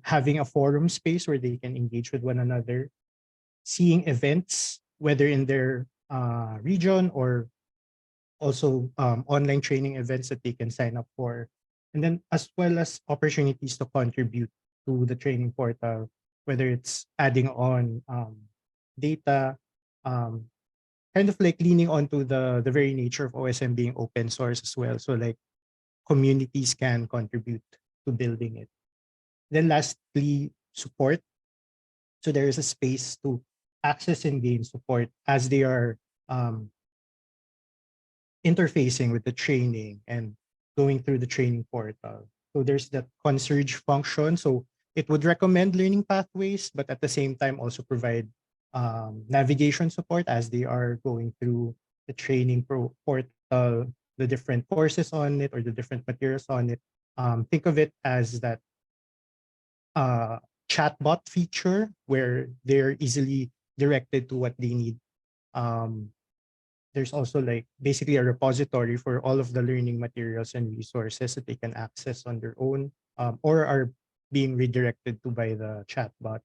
having a forum space where they can engage with one another, seeing events, whether in their region or also online training events that they can sign up for, and then as well as opportunities to contribute to the training portal, whether it's adding on data, kind of like leaning onto the very nature of OSM being open source as well. So like communities can contribute to building it. Then lastly, support. So there is a space to access and gain support as they are interfacing with the training and going through the training portal. So there's that concierge function. So it would recommend learning pathways, but at the same time also provide navigation support as they are going through the training portal, the different courses on it or the different materials on it. Think of it as that chatbot feature where they're easily directed to what they need. There's also like basically a repository for all of the learning materials and resources that they can access on their own or are being redirected to by the chatbot.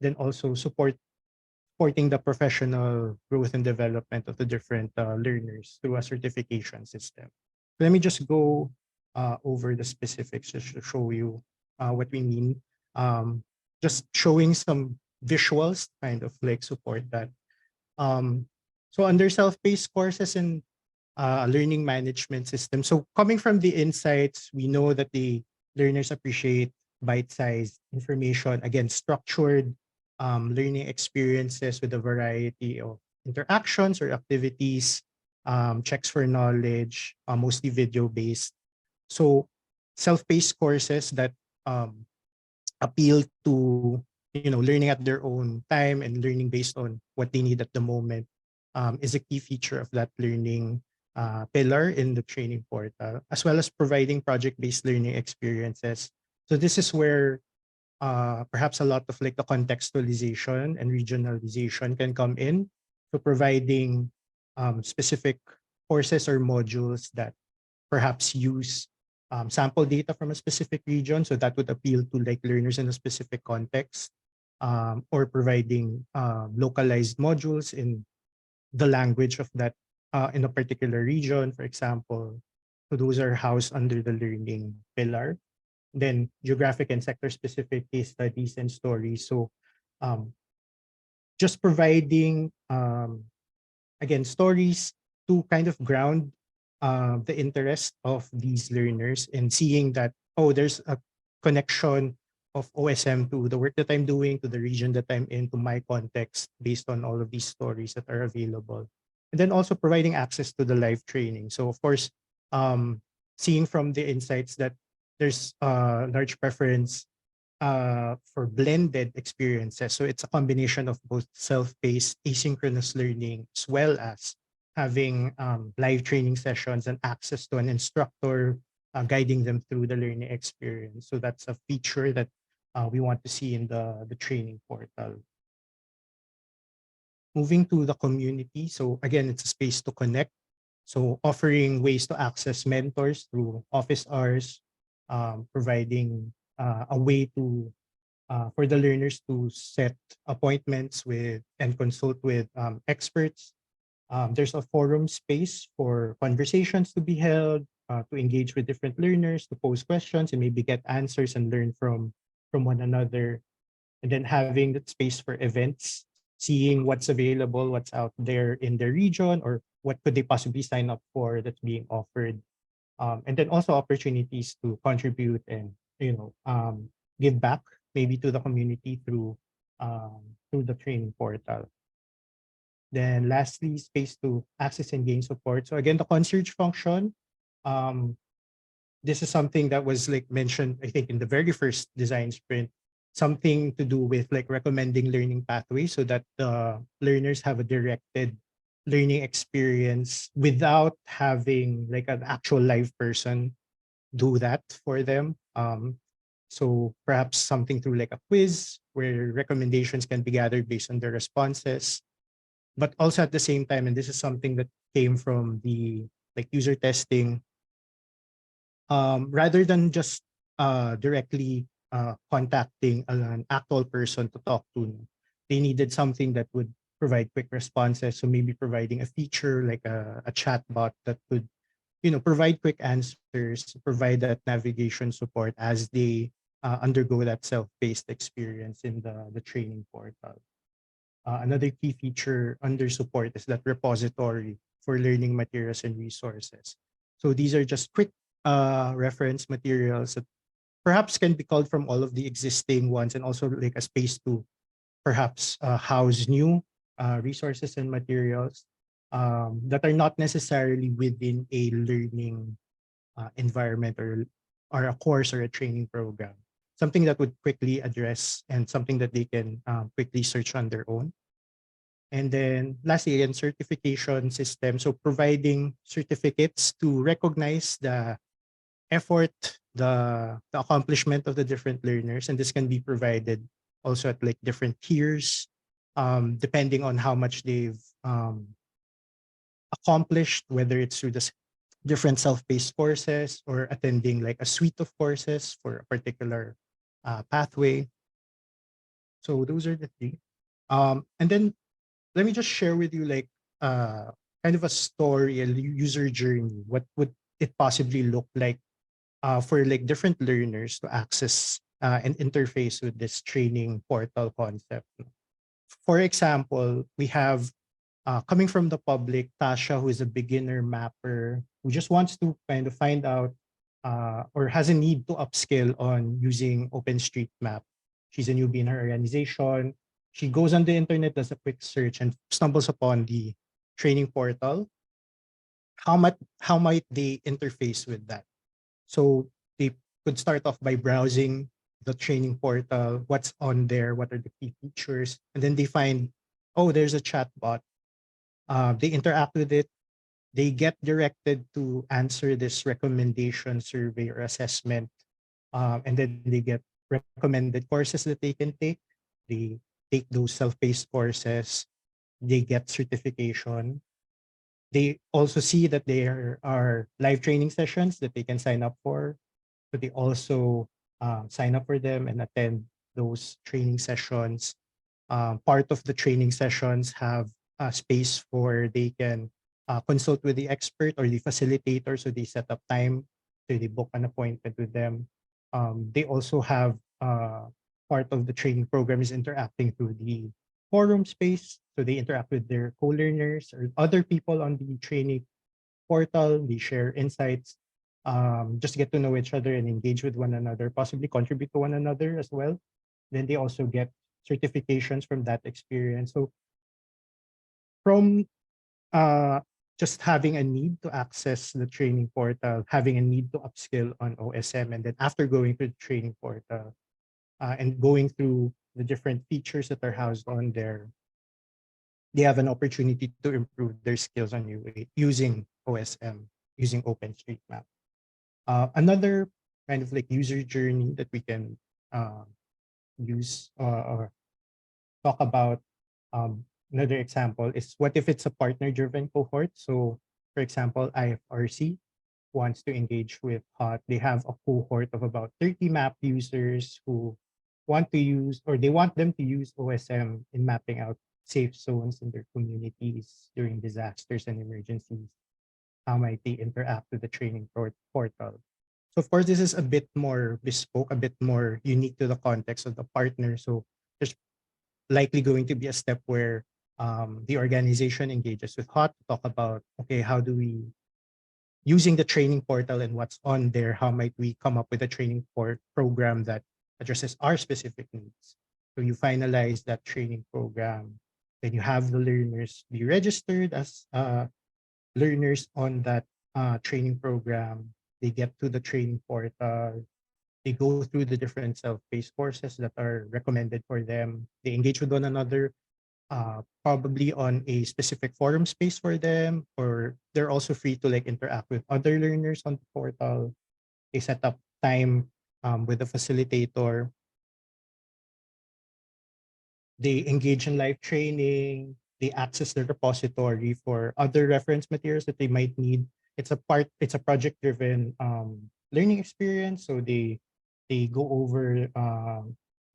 Then also supporting the professional growth and development of the different learners through a certification system. Let me just go over the specifics just to show you what we mean. Just showing some visuals kind of like support that. So under self-paced courses and learning management system. So coming from the insights, we know that the learners appreciate bite-sized information, again, structured learning experiences with a variety of interactions or activities, checks for knowledge, mostly video-based. So self-paced courses that appeal to learning at their own time and learning based on what they need at the moment is a key feature of that learning pillar in the training portal, as well as providing project-based learning experiences. So this is where perhaps a lot of like the contextualization and regionalization can come in. So providing specific courses or modules that perhaps use sample data from a specific region. So that would appeal to like learners in a specific context, or providing localized modules in the language of that in a particular region, for example. So those are housed under the learning pillar. Then geographic and sector specific case studies and stories. So just providing again stories to kind of ground the interest of these learners and seeing that, oh, there's a connection of OSM to the work that I'm doing, to the region that I'm in, to my context, based on all of these stories that are available. And then also providing access to the live training. So of course, seeing from the insights that there's a large preference for blended experiences. So it's a combination of both self-paced asynchronous learning as well as having live training sessions and access to an instructor guiding them through the learning experience. So that's a feature that we want to see in the training portal. Moving to the community. So again, it's a space to connect. So offering ways to access mentors through office hours, providing a way to for the learners to set appointments with and consult with experts. There's a forum space for conversations to be held, to engage with different learners, to pose questions and maybe get answers and learn from one another. And then having that space for events, seeing what's available, what's out there in their region, or what could they possibly sign up for that's being offered. And then also opportunities to contribute and give back maybe to the community through the training portal. Then lastly, space to access and gain support. So again, the concierge function, this is something that was like mentioned, I think, in the very first design sprint, something to do with like recommending learning pathways so that the learners have a directed learning experience without having like an actual live person do that for them. So perhaps something through like a quiz where recommendations can be gathered based on their responses. But also at the same time, and this is something that came from the like user testing, rather than just directly contacting an actual person to talk to, they needed something that would provide quick responses. So maybe providing a feature like a chat bot that could provide quick answers, provide that navigation support as they undergo that self-paced experience in the training portal. Another key feature under support is that repository for learning materials and resources. So these are just quick reference materials that perhaps can be called from all of the existing ones, and also like a space to perhaps house new resources and materials that are not necessarily within a learning environment, or a course or a training program. Something that would quickly address, and something that they can quickly search on their own. And then lastly, again, certification system. So providing certificates to recognize the effort, the accomplishment of the different learners. And this can be provided also at like different tiers, depending on how much they've accomplished, whether it's through the different self-paced courses or attending like a suite of courses for a particular pathway. So those are the three. And then let me just share with you like kind of a story, a user journey. What would it possibly look like for like different learners to access and interface with this training portal concept? For example, we have coming from the public, Tasha, who is a beginner mapper, who just wants to kind of find out or has a need to upskill on using OpenStreetMap. She's a newbie in her organization. She goes on the internet, does a quick search, and stumbles upon the training portal. How might they interface with that? So they could start off by browsing the training portal, what's on there, what are the key features, and then they find, oh, there's a chatbot. They interact with it. They get directed to answer this recommendation survey or assessment, and then they get recommended courses that they can take. They take those self-paced courses. They get certification. They also see that there are live training sessions that they can sign up for. So they also sign up for them and attend those training sessions. Part of the training sessions have a space for they can consult with the expert or the facilitator. So they set up time, so they book an appointment with them. They also have part of the training program is interacting through the forum space. So they interact with their co-learners or other people on the training portal. They share insights, just get to know each other and engage with one another, possibly contribute to one another as well. Then they also get certifications from that experience. So from uh, just having a need to access the training portal, having a need to upskill on OSM, and then after going through the training portal and going through the different features that are housed on there, they have an opportunity to improve their skills on using OSM, using OpenStreetMap. Another kind of like user journey that we can use or talk about, another example is, what if it's a partner-driven cohort? So, for example, IFRC wants to engage with HOT. They have a cohort of about 30 map users who want to use, or they want them to use OSM in mapping out safe zones in their communities during disasters and emergencies. How might they interact with the training portal? So of course, this is a bit more bespoke, a bit more unique to the context of the partner. So there's likely going to be a step where the organization engages with HOT to talk about, okay, how do we, using the training portal and what's on there, how might we come up with a training program that addresses our specific needs? So you finalize that training program, then you have the learners be registered as learners on that training program. They get to the training portal. They go through the different self-paced courses that are recommended for them. They engage with one another, probably on a specific forum space for them, or they're also free to like interact with other learners on the portal. They set up time with the facilitator. They engage in live training. They access the repository for other reference materials that they might need. It's a project-driven learning experience. So they go over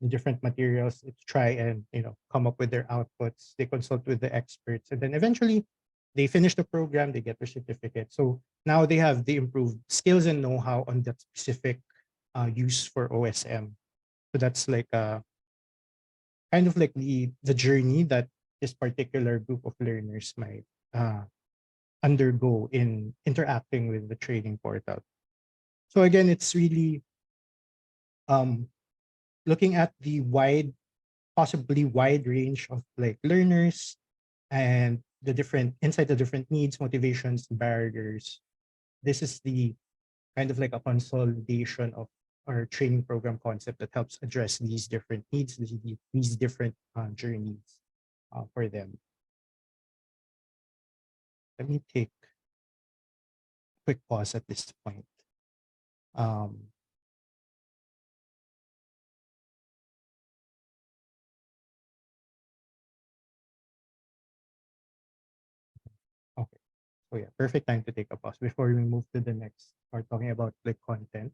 the different materials to try and come up with their outputs. They consult with the experts, and then eventually they finish the program. They get their certificate. So now they have the improved skills and know-how on that specific use for OSM. So that's like kind of like the journey that this particular group of learners might undergo in interacting with the training portal. So again, it's really looking at the possibly wide range of like learners and the different needs, motivations, barriers. This is the kind of like a consolidation of our training program concept that helps address these different needs, these different journeys for them. Let me take a quick pause at this point. Okay, so yeah, perfect time to take a pause before we move to the next part, talking about like content.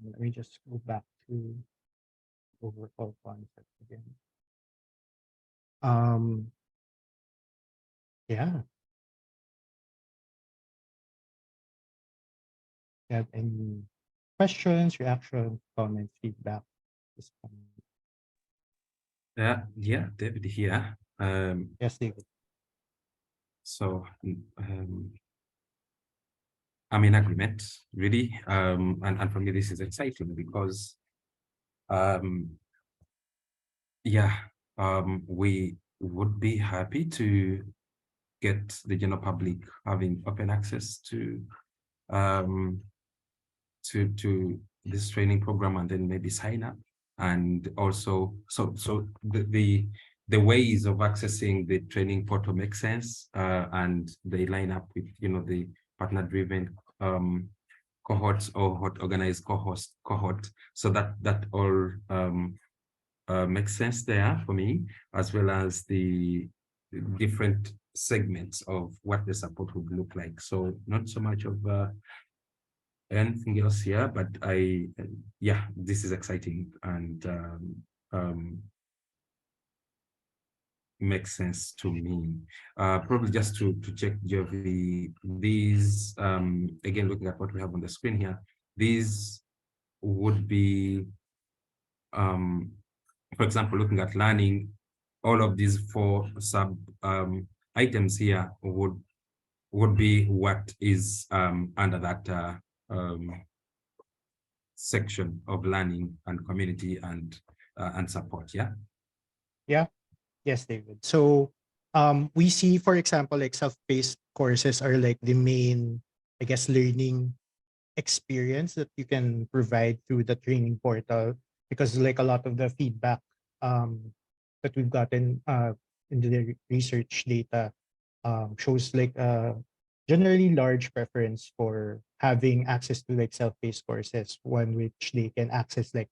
Let me just go back to overall concept again. Yeah. You have any questions, reactions, comments, feedback? This point? Yeah, David here. Yes, David. So I'm in agreement, really. And for me, this is exciting because yeah, we would be happy to get the general public having open access to this training program, and then maybe sign up. And also, so the ways of accessing the training portal make sense, and they line up with the partner-driven cohorts or organized cohort. So that all makes sense there for me, as well as the different segments of what the support would look like. So not so much of anything else here, but yeah, this is exciting and makes sense to me. Probably just to check, Jovi, these again, looking at what we have on the screen here, these would be for example, looking at learning, all of these 4 sub items here would be what is under that section of learning and community and support. Yeah. Yeah. Yes, David. So we see, for example, like self-paced courses are like the main, I guess, learning experience that you can provide through the training portal, because like a lot of the feedback that we've gotten in the research data shows like generally large preference for having access to like self-paced courses, one which they can access like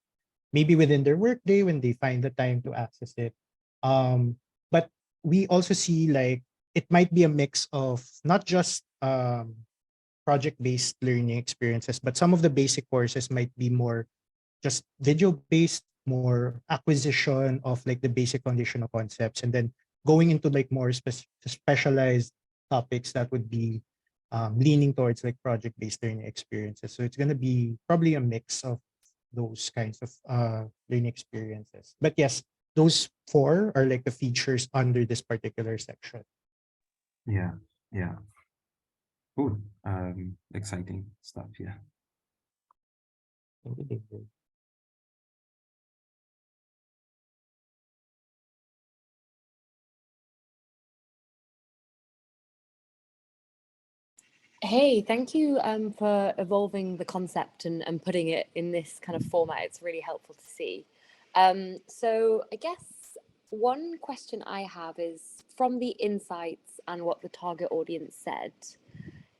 maybe within their workday when they find the time to access it. But we also see like it might be a mix of not just project-based learning experiences, but some of the basic courses might be more just video-based, more acquisition of like the basic foundational concepts, and then going into like more specialized topics that would be leaning towards like project-based learning experiences. So it's going to be probably a mix of those kinds of learning experiences. But yes, those 4 are like the features under this particular section. Yeah. Cool. Exciting stuff. Yeah. Thank you, David. Hey, thank you for evolving the concept and putting it in this kind of format. It's really helpful to see. So I guess one question I have is, from the insights and what the target audience said,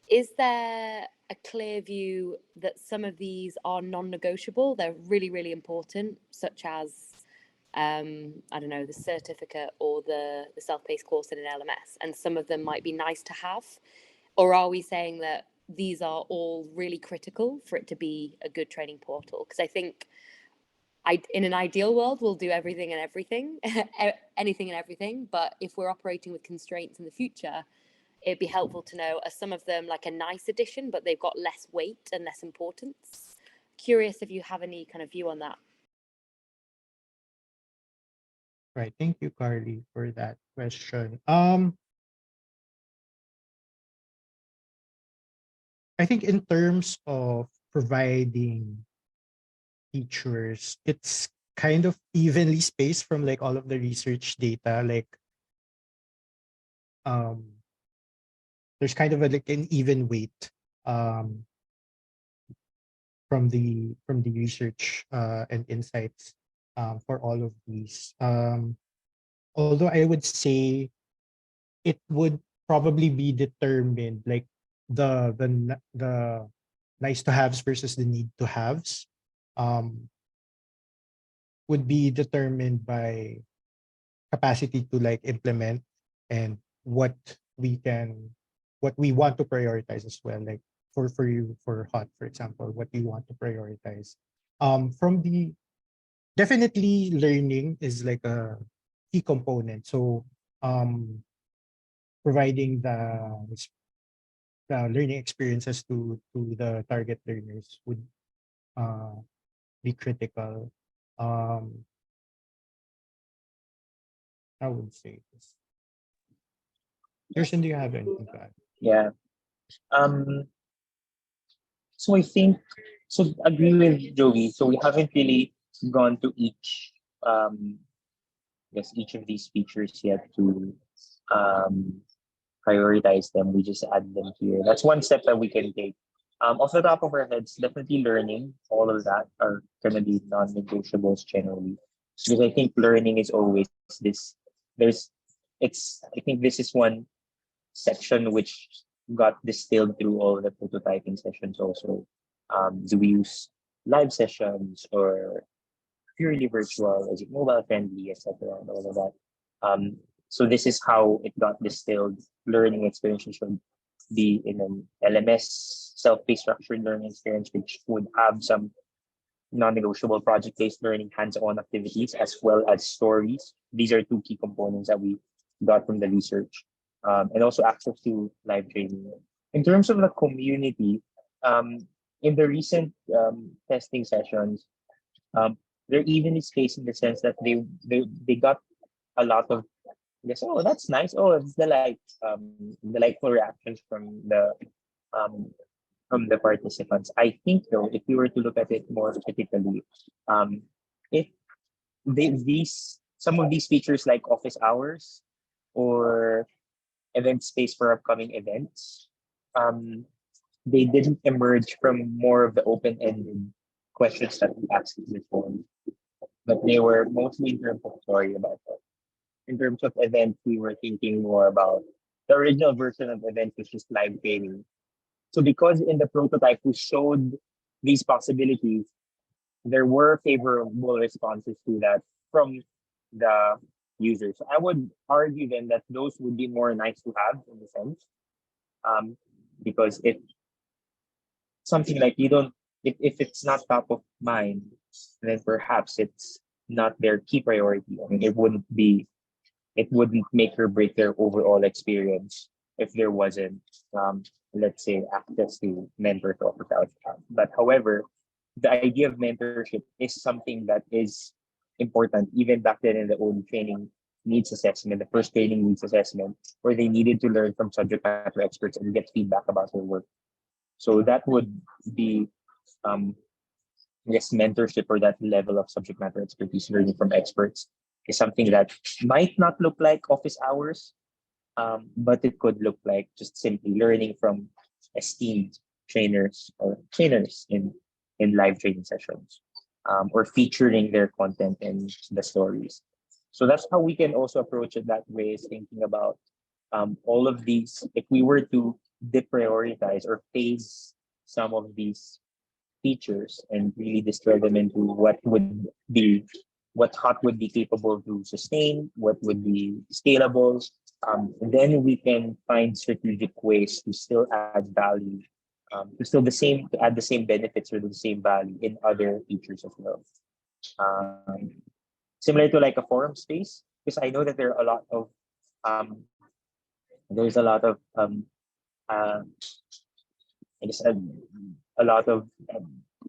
is there a clear view that some of these are non-negotiable? They're really, really important, such as, I don't know, the certificate or the self-paced course in an LMS, and some of them might be nice to have? Or are we saying that these are all really critical for it to be a good training portal? Because I think in an ideal world, we'll do everything and everything, anything and everything. But if we're operating with constraints in the future, it'd be helpful to know, are some of them like a nice addition, but they've got less weight and less importance? Curious if you have any kind of view on that. Right. Thank you, Carly, for that question. I think in terms of providing features, it's kind of evenly spaced from like all of the research data. Like there's kind of like an even weight from the research and insights for all of these. Although I would say it would probably be determined like the nice to haves versus the need to haves would be determined by capacity to like implement and what we want to prioritize as well, like for you, for hot, for example, what you want to prioritize. From the definitely learning is like a key component. So providing the learning experiences to the target learners would be critical. I would say this. Kirsten, do you have anything to add? Yeah. So I think, so agree with Joey. So we haven't really gone to each of these features yet to prioritize them. We just add them here. That's one step that we can take. Off the top of our heads, definitely learning. All of that are gonna be non-negotiables generally. Because I think learning is always this. I think this is one section which got distilled through all the prototyping sessions also. Do we use live sessions or purely virtual? Is it mobile friendly, etc. and all of that. So this is how it got distilled. Learning experiences should be in an LMS, self-paced structured learning experience, which would have some non-negotiable project-based learning hands-on activities as well as stories. These are two key components that we got from the research. And also access to live training. In terms of the community, in the recent testing sessions, they're evenly spaced in the sense that they got a lot of yes, oh that's nice. Oh, it's the likeful reactions from the participants. I think though, if you were to look at it more critically, if these some of these features like office hours or event space for upcoming events, they didn't emerge from more of the open-ended questions that we asked before, but they were mostly in terms of story about it. In terms of events, we were thinking more about the original version of events, which is live training. So because in the prototype we showed these possibilities, there were favorable responses to that from the users. So I would argue then that those would be more nice to have in a sense, because if something like you don't, if it's not top of mind, then perhaps it's not their key priority. I mean, it wouldn't make or break their overall experience if there wasn't, let's say, access to mentors offered out. But however, the idea of mentorship is something that is important even back then in the old training needs assessment, the first training needs assessment, where they needed to learn from subject matter experts and get feedback about their work. So that would be, yes, mentorship or that level of subject matter expertise learning from experts is something that might not look like office hours, but it could look like just simply learning from esteemed trainers or trainers in live training sessions, or featuring their content in the stories. So that's how we can also approach it that way, is thinking about all of these. If we were to deprioritize or phase some of these features and really distill them into what hot would be capable to sustain, what would be scalable, then we can find strategic ways to still add value, to add the same benefits or the same value in other features as well. Similar to like a forum space, because I know that there are a lot of there's a lot of I guess a lot of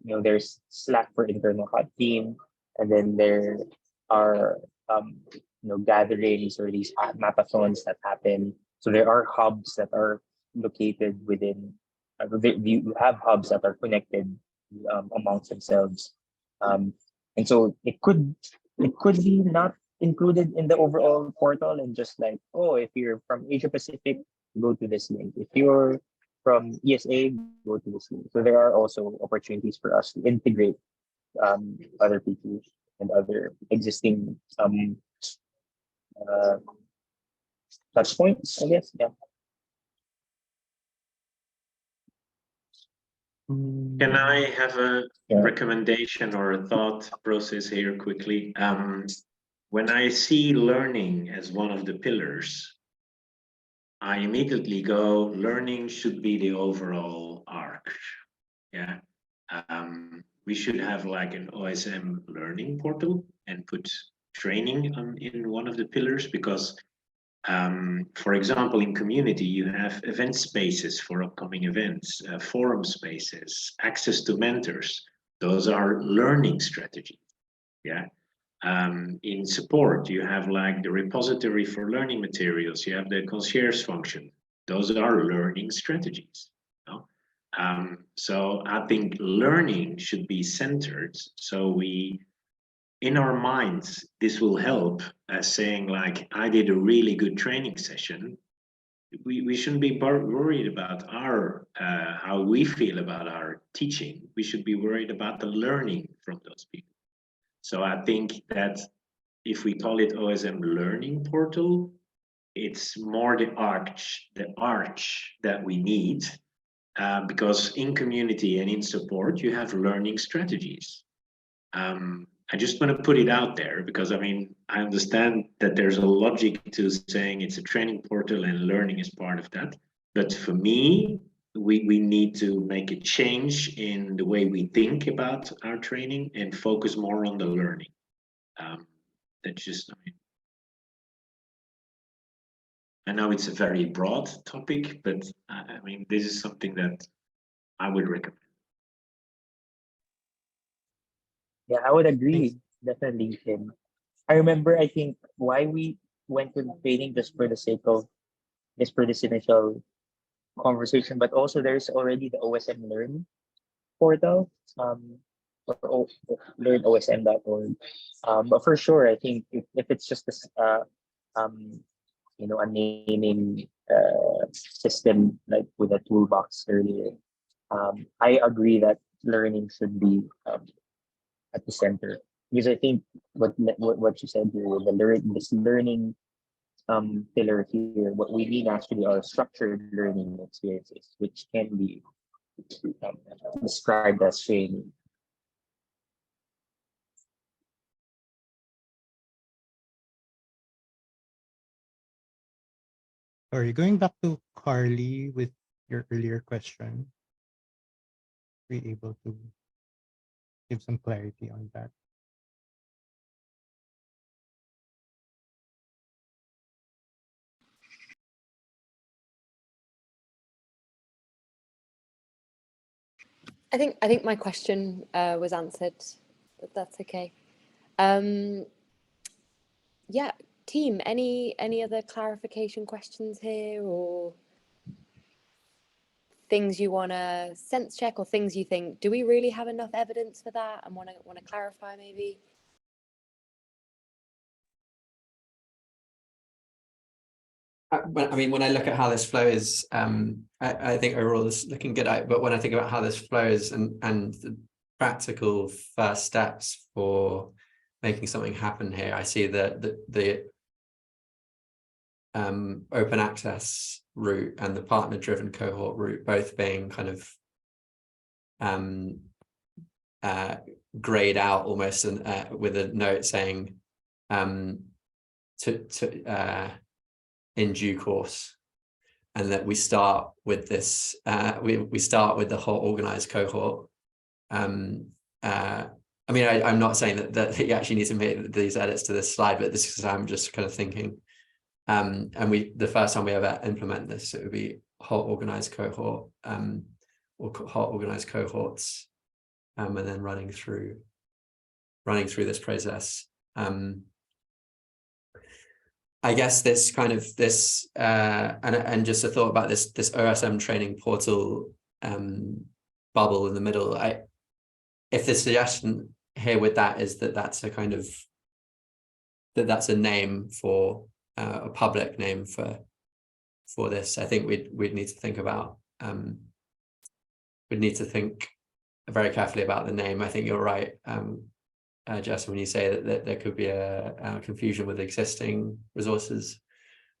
there's Slack for internal hot team, and then there are gatherings or these mapathons that happen. So there are hubs that are located within. You have hubs that are connected amongst themselves. And so it could be not included in the overall portal and just like, oh, if you're from Asia Pacific, go to this link. If you're from ESA, go to this link. So there are also opportunities for us to integrate other people and other existing touch points, I guess. Yeah. Can I have a Yeah. recommendation or a thought process here quickly? When I see learning as one of the pillars, I immediately go, learning should be the overall arc. Yeah. We should have like an OSM learning portal and put training in one of the pillars, because for example, in community, you have event spaces for upcoming events, forum spaces, access to mentors. Those are learning strategies. Yeah. In support, you have like the repository for learning materials. You have the concierge function. Those are learning strategies. You know? So I think learning should be centered. So we, in our minds, this will help as saying like, I did a really good training session. We shouldn't be worried about our how we feel about our teaching. We should be worried about the learning from those people. So I think that if we call it OSM Learning Portal, it's more the arch that we need, because in community and in support, you have learning strategies. I just want to put it out there because I mean, I understand that there's a logic to saying it's a training portal and learning is part of that. But for me, we need to make a change in the way we think about our training and focus more on the learning. That's just, I know it's a very broad topic, but I mean, this is something that I would recommend. Yeah, I would agree. Definitely, Tim. I remember, I think, why we went to training just for the sake of this initial conversation, but also there's already the OSM Learn portal, or learnosm.org. But for sure, I think if it's just this, a naming system like with a toolbox earlier, I agree that learning should be at the center, because I think what you said here with this learning pillar here, what we mean actually are structured learning experiences, which can be described as training. Sorry, going back to Carly with your earlier question, were you able to give some clarity on that? I think my question was answered, but that's okay. Yeah, team, any other clarification questions here, or things you want to sense check, or things you think, do we really have enough evidence for that and want to clarify maybe? I mean, when I look at how this flows, I think overall this is looking good. But when I think about how this flows and the practical first steps for making something happen here, I see the open access route and the partner-driven cohort route both being kind of grayed out almost, and with a note saying in due course, and that we start with this, we start with the whole organized cohort. I mean, I'm not saying that you actually need to make these edits to this slide, but this is, I'm just kind of thinking, and the first time we ever implement this, it would be whole organized cohort, or whole organized cohorts, and then running through this process. I guess this kind of this and just a thought about this OSM training portal bubble in the middle. if the suggestion here with that is that that's a kind of that's a name for a public name for this, I think we'd need to think about we'd need to think very carefully about the name. I think you're right, Jess, when you say that there could be a confusion with existing resources,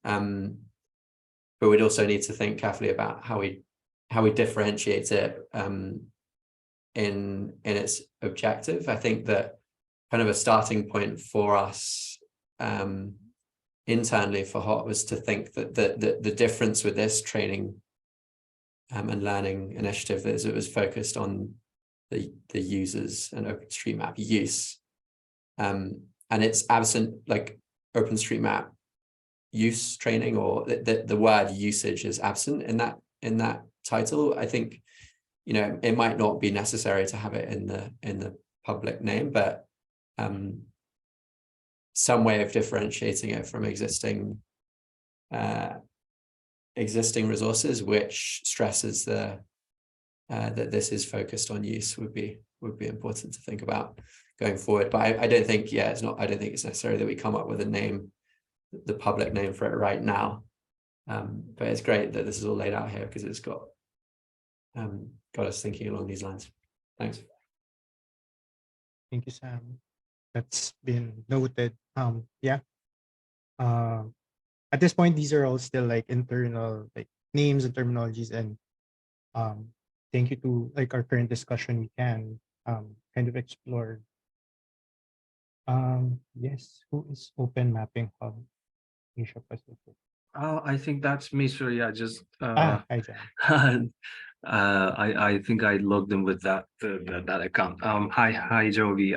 but we'd also need to think carefully about how we differentiate it in its objective. I think that kind of a starting point for us internally for HOT was to think that the difference with this training and learning initiative is it was focused on the users and OpenStreetMap use, and it's absent like OpenStreetMap use training, or the word usage is absent in that title. I think, you know, it might not be necessary to have it in the public name, but some way of differentiating it from existing resources, which stresses that this is focused on use, would be important to think about going forward. But I don't think, I don't think it's necessary that we come up with a name, the public name for it right now. But it's great that this is all laid out here, because it's got us thinking along these lines. Thanks. Thank you, Sam. That's been noted. At this point, these are all still like internal like names and terminologies, and thank you to like our current discussion, we can kind of explore. Yes, who is Open Mapping Hub Asia Pacific? I think that's me. So yeah, just Hi, John. I think I logged in with that account. Hi Jovi.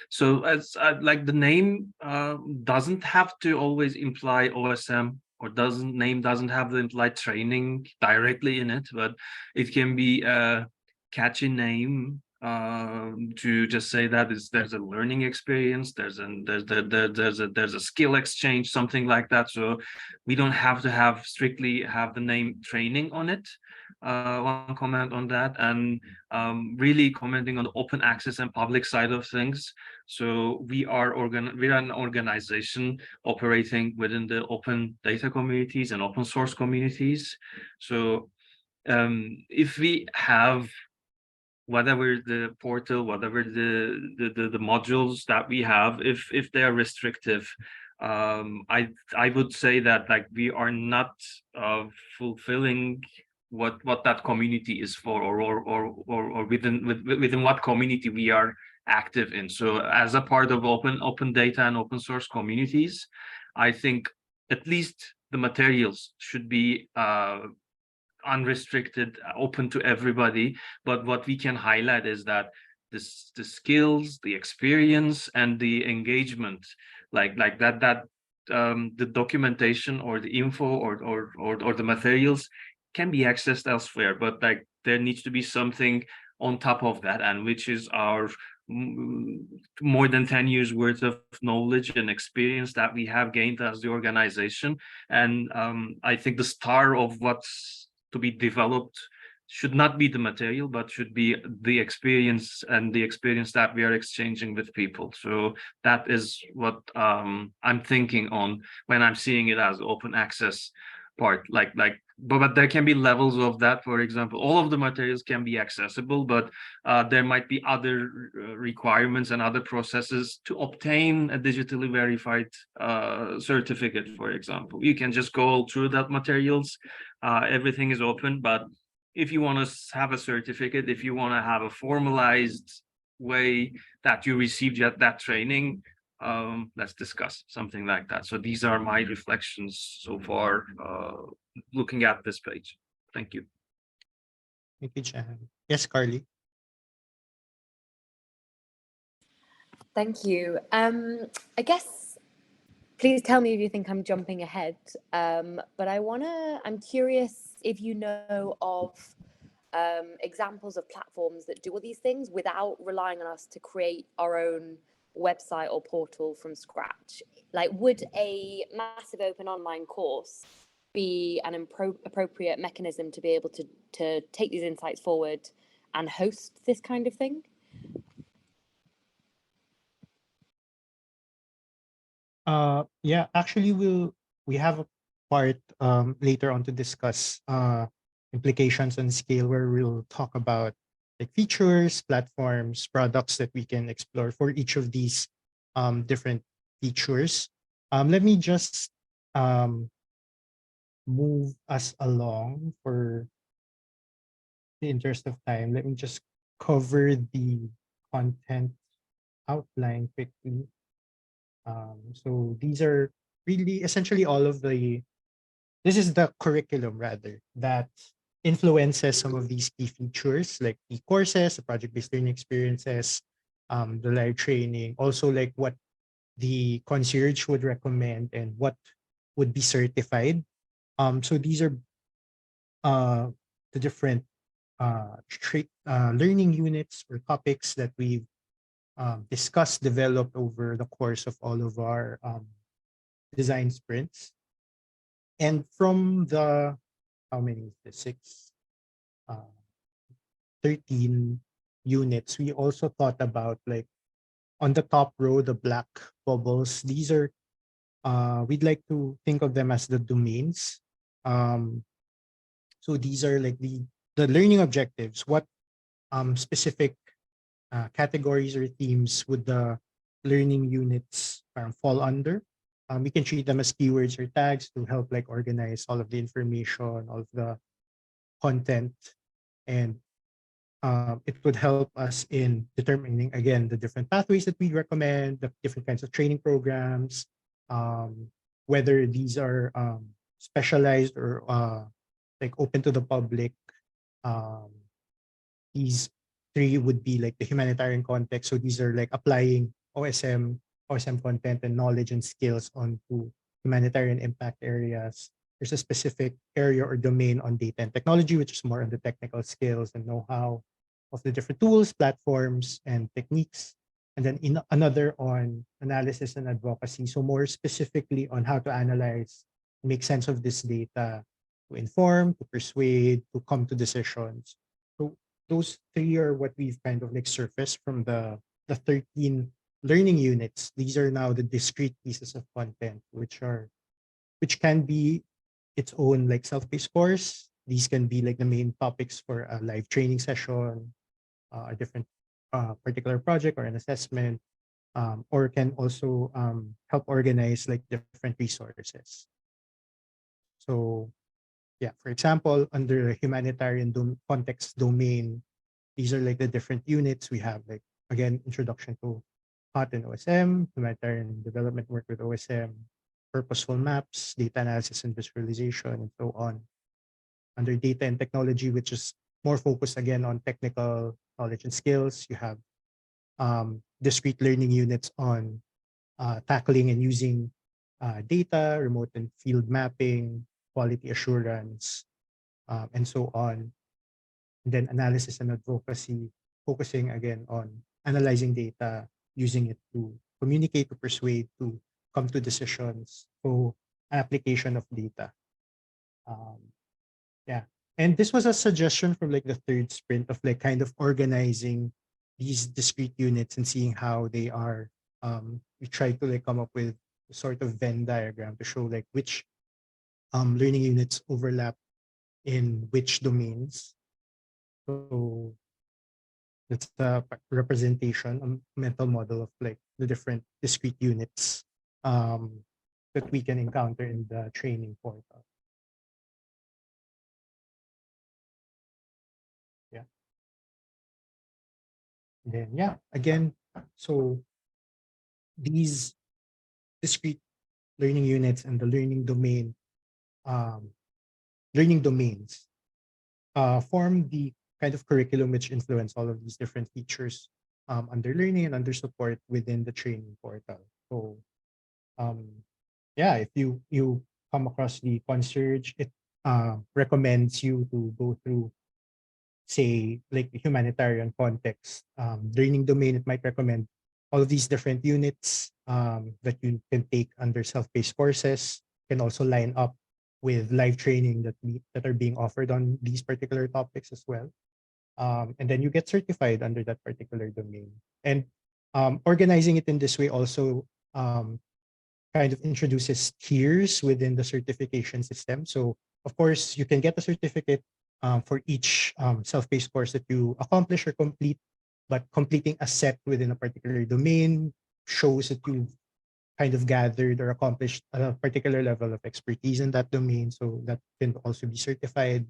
So as like the name doesn't have to always imply OSM, or name doesn't have to imply training directly in it, but it can be a catchy name to just say that there's a learning experience, there's a skill exchange, something like that. So we don't have to strictly have the name training on it. One comment on that, and really commenting on the open access and public side of things. So we are an organization operating within the open data communities and open source communities. So if we have whatever the portal, whatever the modules that we have, if they are restrictive, I would say that like we are not fulfilling what that community is for, or within what community we are active in. So as a part of open data and open source communities, I think at least the materials should be unrestricted, open to everybody. But what we can highlight is that the skills, the experience, and the engagement, like that the documentation or the info or the materials can be accessed elsewhere, but like there needs to be something on top of that, and which is our more than 10 years worth of knowledge and experience that we have gained as the organization. And I think the star of what's to be developed should not be the material, but should be the experience, and the experience that we are exchanging with people. So that is what I'm thinking on when I'm seeing it as open access part. But there can be levels of that. For example, all of the materials can be accessible, but there might be other requirements and other processes to obtain a digitally verified certificate. For example, you can just go through that materials. Everything is open, but if you want to have a certificate, if you want to have a formalized way that you received that training, let's discuss something like that. So these are my reflections so far, looking at this page. Thank you. Thank you, Jan. Yes, Carly. Thank you. I guess, please tell me if you think I'm jumping ahead, but I'm curious if you know of examples of platforms that do all these things without relying on us to create our own website or portal from scratch. Like, would a massive open online course be an appropriate mechanism to be able to take these insights forward and host this kind of thing? Yeah, actually we have a part later on to discuss implications on scale, where we'll talk about like features, platforms, products that we can explore for each of these different features. Let me just um move us along for the interest of time. Let me just cover the content outline quickly. So these are really essentially all of this is the curriculum rather that influences some of these key features, like the courses, the project-based learning experiences, the live training, also like what the concierge would recommend and what would be certified. So these are uh, the different learning units or topics that we've discussed, developed over the course of all of our design sprints. And from the, how many is this? Uh, 13 units, we also thought about like on the top row, the black bubbles. These are, we'd like to think of them as the domains. So these are like the learning objectives. What specific categories or themes would the learning units fall under? We can treat them as keywords or tags to help like organize all of the information, all of the content, and it would help us in determining again the different pathways that we recommend, the different kinds of training programs, um, whether these are specialized or like open to the public. Um, these three would be like the humanitarian context. So these are like applying OSM content and knowledge and skills onto humanitarian impact areas. There's a specific area or domain on data and technology, which is more on the technical skills and know-how of the different tools, platforms, and techniques. And then in another on analysis and advocacy. So more specifically on how to analyze, make sense of this data, to inform, to persuade, to come to decisions. So those three are what we've kind of like surfaced from the 13 learning units. These are now the discrete pieces of content, which can be its own like self-paced course. These can be like the main topics for a live training session, a different particular project or an assessment, or can also help organize like different resources. So yeah, for example, under the humanitarian context domain, these are like the different units. We have like, again, introduction to HOT and OSM, humanitarian development work with OSM, purposeful maps, data analysis and visualization, and so on. Under data and technology, which is more focused again on technical knowledge and skills, you have discrete learning units on tackling and using data, remote and field mapping, quality assurance, and so on. And then analysis and advocacy, focusing again on analyzing data, using it to communicate, to persuade, to come to decisions. So application of data. Um, yeah. And this was a suggestion from like the third sprint of like kind of organizing these discrete units and seeing how they are. We tried to like come up with a sort of Venn diagram to show like which learning units overlap in which domains. So it's a representation, a mental model of like the different discrete units that we can encounter in the training portal. Yeah. Then yeah, again, so these discrete learning units and the um, learning domains form the kind of curriculum which influence all of these different features under learning and under support within the training portal. So um, yeah, if you come across the concierge, it recommends you to go through, say, like the humanitarian context, learning domain. It might recommend all of these different units that you can take under self-paced courses. Can also line up with live training that are being offered on these particular topics as well. And then you get certified under that particular domain. And organizing it in this way also kind of introduces tiers within the certification system. So of course, you can get a certificate for each self-paced course that you accomplish or complete, but completing a set within a particular domain shows that you've kind of gathered or accomplished a particular level of expertise in that domain. So that can also be certified.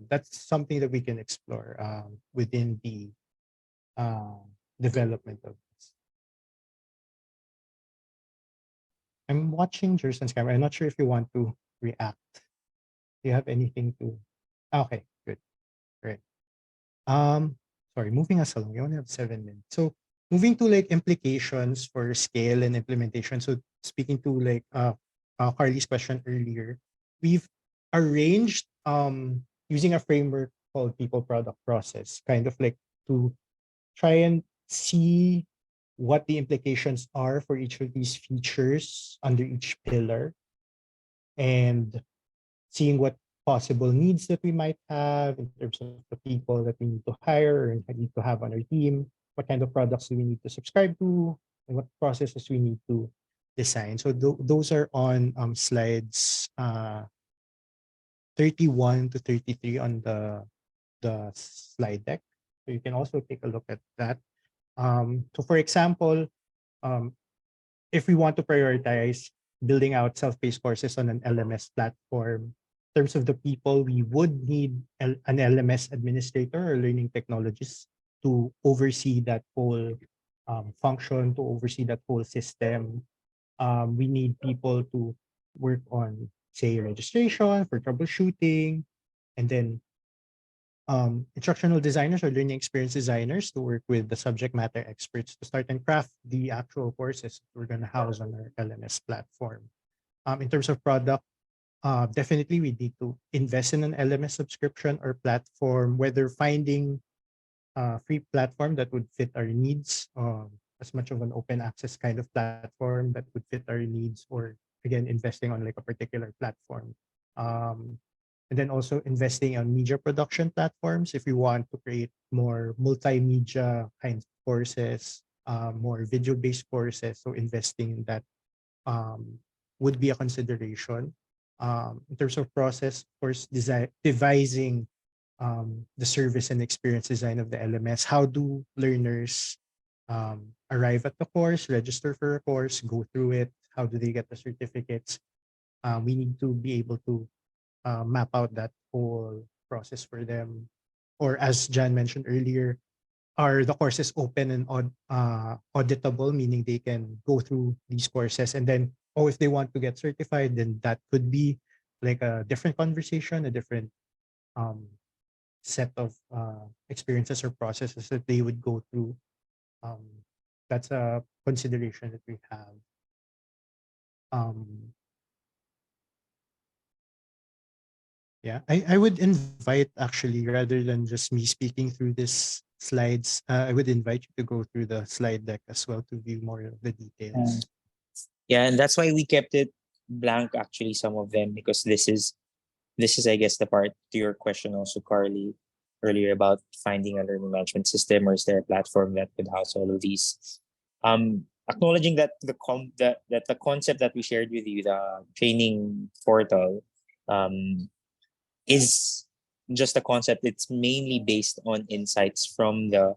That's something that we can explore within the development of this. I'm watching Jerson's camera. I'm not sure if you want to react. Do you have anything to? Okay, good. Great. Sorry, moving us along. We only have 7 minutes. So moving to like implications for scale and implementation. So speaking to like Carly's question earlier, we've arranged using a framework called people product process, kind of like to try and see what the implications are for each of these features under each pillar, and seeing what possible needs that we might have in terms of the people that we need to hire or need to have on our team, what kind of products do we need to subscribe to, and what processes we need to design. So those are on slides 31 to 33 on the slide deck. So you can also take a look at that. So for example, if we want to prioritize building out self-paced courses on an LMS platform, in terms of the people, we would need an LMS administrator or learning technologist to oversee that whole function, to oversee that whole system. We need people to work on, say, registration for troubleshooting, and then instructional designers or learning experience designers to work with the subject matter experts to start and craft the actual courses we're going to house on our LMS platform. In terms of product, definitely we need to invest in an LMS subscription or platform, whether finding a free platform that would fit our needs, as much of an open access kind of platform that would fit our needs, or again, investing on like a particular platform. And then also investing on media production platforms if we want to create more multimedia kinds of courses, more video-based courses. So investing in that would be a consideration. In terms of process, of course, devising the service and experience design of the LMS. How do learners arrive at the course, register for a course, go through it? How do they get the certificates? We need to be able to map out that whole process for them. Or as Jan mentioned earlier, are the courses open and auditable, meaning they can go through these courses and then, if they want to get certified, then that could be like a different conversation, a different set of experiences or processes that they would go through. That's a consideration that we have. Yeah, I would invite, actually, rather than just me speaking through this slides, I would invite you to go through the slide deck as well to view more of the details. Yeah, and that's why we kept it blank, actually, some of them, because this is I guess the part to your question also, Carly, earlier about finding a learning management system, or is there a platform that could house all of these. Acknowledging that the concept that we shared with you, the training portal, is just a concept. It's mainly based on insights from the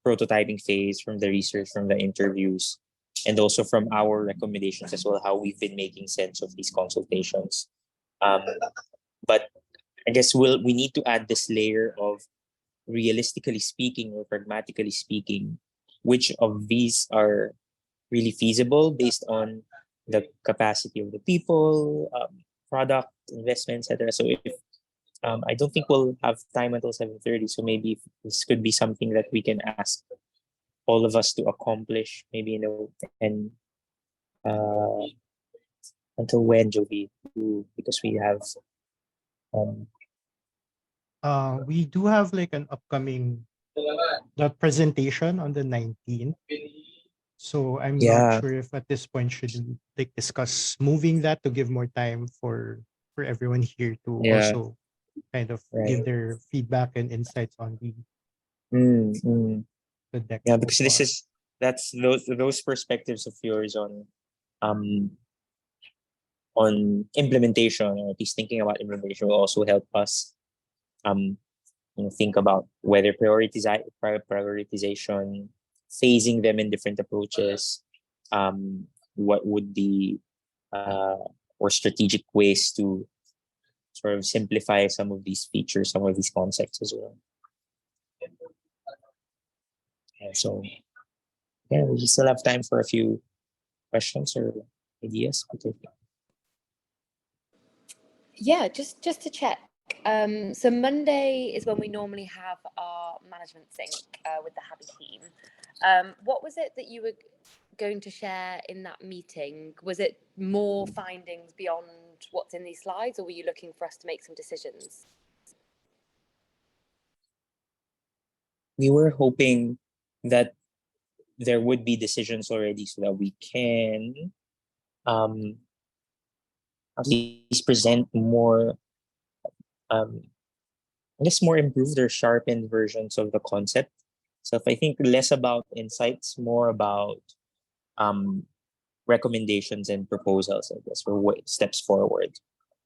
prototyping phase, from the research, from the interviews, and also from our recommendations as well, how we've been making sense of these consultations. But I guess we need to add this layer of, realistically speaking or pragmatically speaking, which of these are really feasible based on the capacity of the people, product, investment, etc. So if I don't think we'll have time until 7:30, so maybe this could be something that we can ask all of us to accomplish, maybe and until when, Jovi? Because we have we do have like an upcoming presentation on the 19th. So I'm not sure if at this point should we like discuss moving that to give more time for everyone here to also kind of give their feedback and insights on the deck. Yeah, because that's those perspectives of yours on um, on implementation, or at least thinking about implementation, will also help us think about whether prioritization, phasing them in different approaches, what would be or strategic ways to sort of simplify some of these features, some of these concepts as well. And so, yeah, we still have time for a few questions or ideas. Okay. Yeah, just to check. So Monday is when we normally have our management sync with the Habi team. What was it that you were going to share in that meeting? Was it more findings beyond what's in these slides, or were you looking for us to make some decisions? We were hoping that there would be decisions already so that we can at least present more, I guess, more improved or sharpened versions of the concept. So if I think less about insights, more about recommendations and proposals, I guess, or steps forward.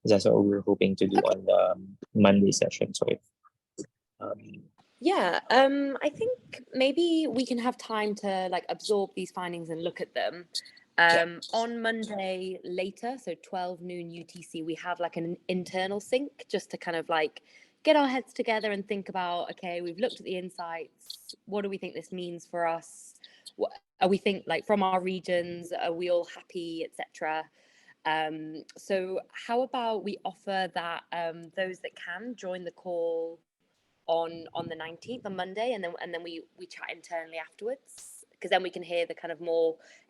That's what we're hoping to do on the Monday session. So yeah, I think maybe we can have time to like absorb these findings and look at them. On Monday later, so 12 noon UTC, we have like an internal sync just to kind of like get our heads together and think about, okay, we've looked at the insights. What do we think this means for us? What are we think like from our regions? Are we all happy, etc.? So how about we offer that those that can join the call on the 19th on Monday, and then we chat internally afterwards, because then we can hear the kind of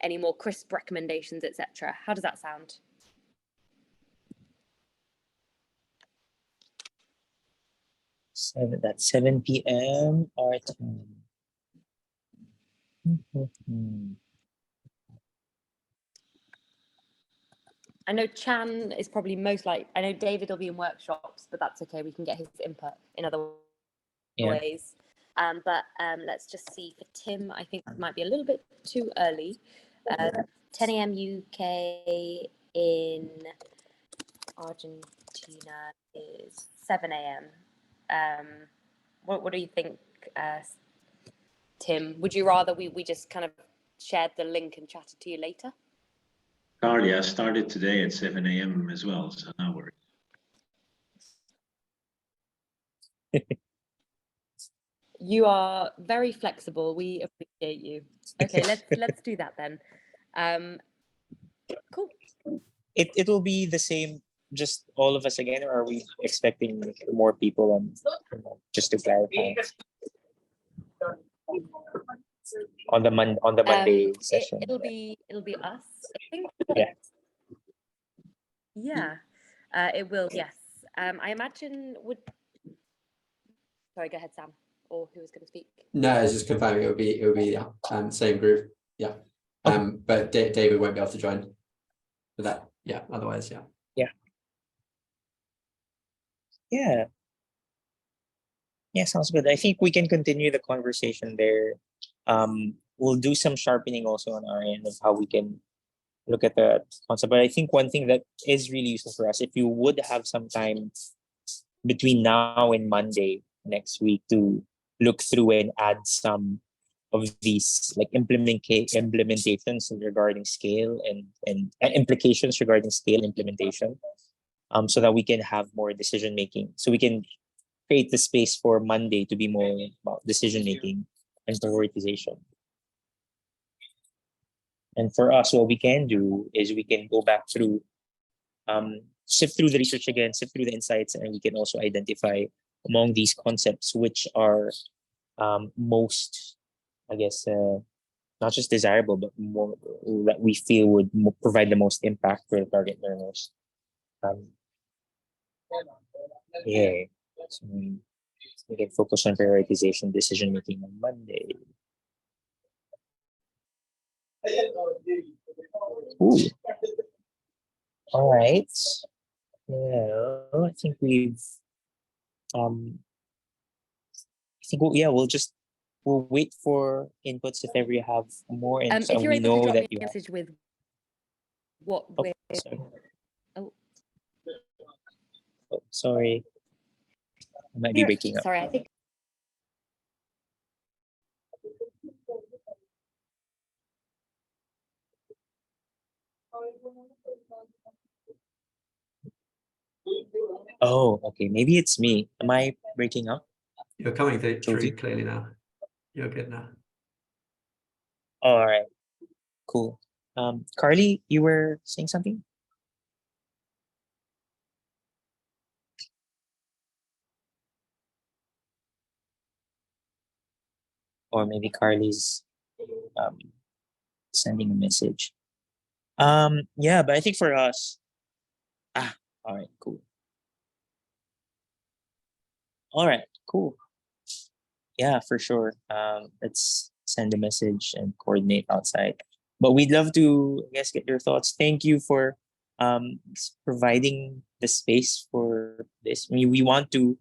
any more crisp recommendations, etc. How does that sound? That's 7 p.m. our time. I know Chan is probably most like, I know David will be in workshops, but that's okay. We can get his input in other ways. But let's just see for Tim. I think it might be a little bit too early. 10 a.m. UK in Argentina is 7 a.m. What do you think, Tim? Would you rather we just kind of shared the link and chatted to you later? Carly, I started today at 7 a.m. as well, so no worries. You are very flexible. We appreciate you. Okay, let's do that then. Cool. It will be the same, just all of us again, or are we expecting more people? Just to clarify, on the Monday session, it'll be us. I think. Yeah, it will. Yes. I imagine would. Sorry, go ahead, Sam, or who was going to speak? No, I was just confirming it would be same group. Yeah. But David won't be able to join for that. Yeah. Otherwise, yeah. Yeah, sounds good. I think we can continue the conversation there. We'll do some sharpening also on our end of how we can look at the concept. But I think one thing that is really useful for us, if you would have some time between now and Monday next week to look through and add some of these like implementations regarding scale and implications regarding scale implementation, so that we can have more decision making. So we can create the space for Monday to be more about decision making and prioritization. And for us, what we can do is we can go back through, sift through the research again, sift through the insights, and we can also identify among these concepts which are most, I guess, not just desirable, but more that we feel would provide the most impact for the target learners. Yeah. So we can focus on prioritization, decision making on Monday. Ooh. All right. Well, I think we've I think we'll wait for inputs if ever you have more, and If you're we able to know drop that me you a have. message with what Oh, we're sorry. oh, Oh, sorry. I might be you're- breaking up. sorry, I think Oh, okay. Maybe it's me. Am I breaking up? You're coming through Jovi? clearly now. You're good now. All right. Cool. Carly, you were saying something? Or maybe Carly's um sending a message. Yeah, but I think for us, all right, cool. All right, cool. Yeah, for sure. Let's send a message and coordinate outside. But we'd love to, I guess, get your thoughts. Thank you for providing the space for this. I mean, we want to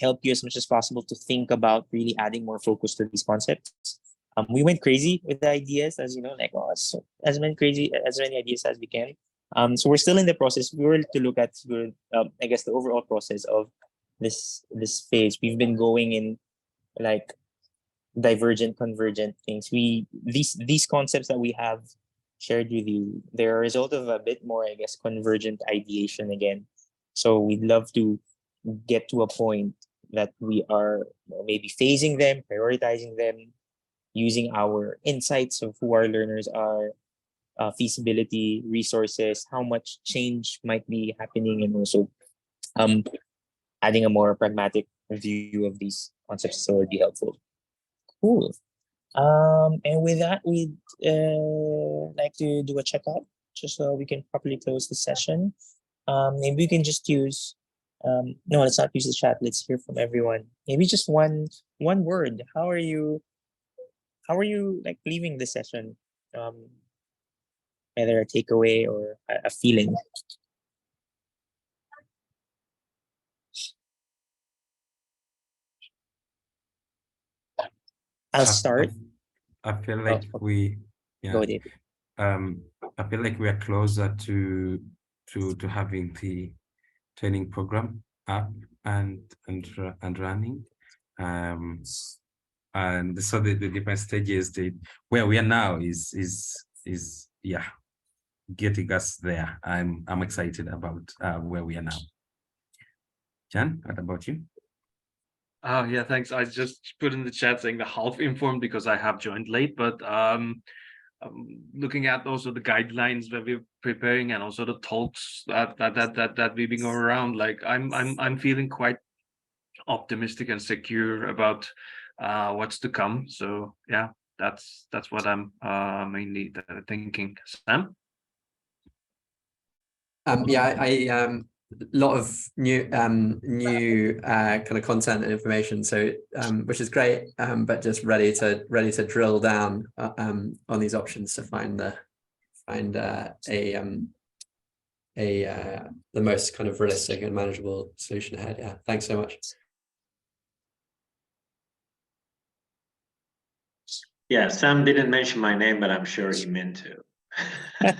help you as much as possible to think about really adding more focus to these concepts. We went crazy with the ideas, as you know, like as many ideas as we can. So we're still in the process. We were to look at, I guess, the overall process of this phase. We've been going in like divergent, convergent things. These concepts that we have shared with you, they're a result of a bit more, I guess, convergent ideation again. So we'd love to get to a point that we are maybe phasing them, prioritizing them, using our insights of who our learners are, feasibility, resources, how much change might be happening, and also adding a more pragmatic view of these concepts so it would be helpful. Cool. And with that, we'd like to do a checkout just so we can properly close the session. Maybe we can just use no, let's not use the chat. Let's hear from everyone. Maybe just one word. How are you like leaving the session? Either a takeaway or a feeling. I'll start. I feel like we, Go, David. I feel like we are closer to having the training program up and running. And so the different stages, where we are now is yeah, getting us there. I'm excited about where we are now. Jan, what about you? Oh yeah, thanks. I just put in the chat saying the half informed because I have joined late, but looking at also the guidelines that we're preparing and also the talks that we've been going around, like I'm feeling quite optimistic and secure about what's to come. So yeah, that's what I'm mainly thinking. Sam? Yeah, I lot of new kind of content and information, so which is great, but just ready to drill down on these options to find the most kind of realistic and manageable solution ahead. Yeah, thanks so much. Yeah, Sam didn't mention my name, but I'm sure he meant to. I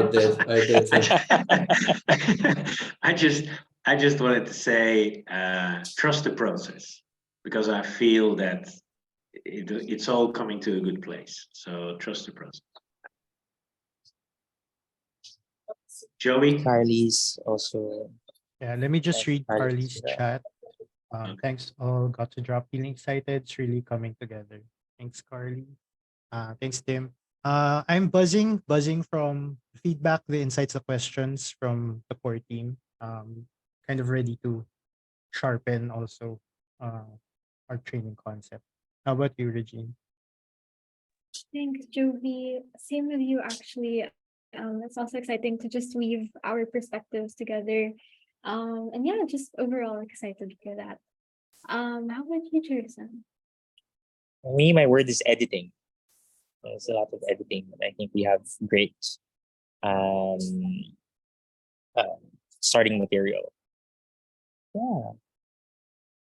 did too. I just wanted to say trust the process, because I feel that it's all coming to a good place. So trust the process. Joey? Carly's also. Yeah, let me just read Carly's yeah. chat. Thanks all, got to drop, feeling excited. It's really coming together. Thanks, Carly. Thanks, Tim. I'm buzzing from feedback, the insights, the questions from the core team. Kind of ready to sharpen also our training concept. How about you, Regine? Thanks, Jovi. Same with you, actually. It's also exciting to just weave our perspectives together. And yeah, just overall excited for that. How about you, Jason? Me, my word is editing. There's a lot of editing. I think we have great starting material. Yeah.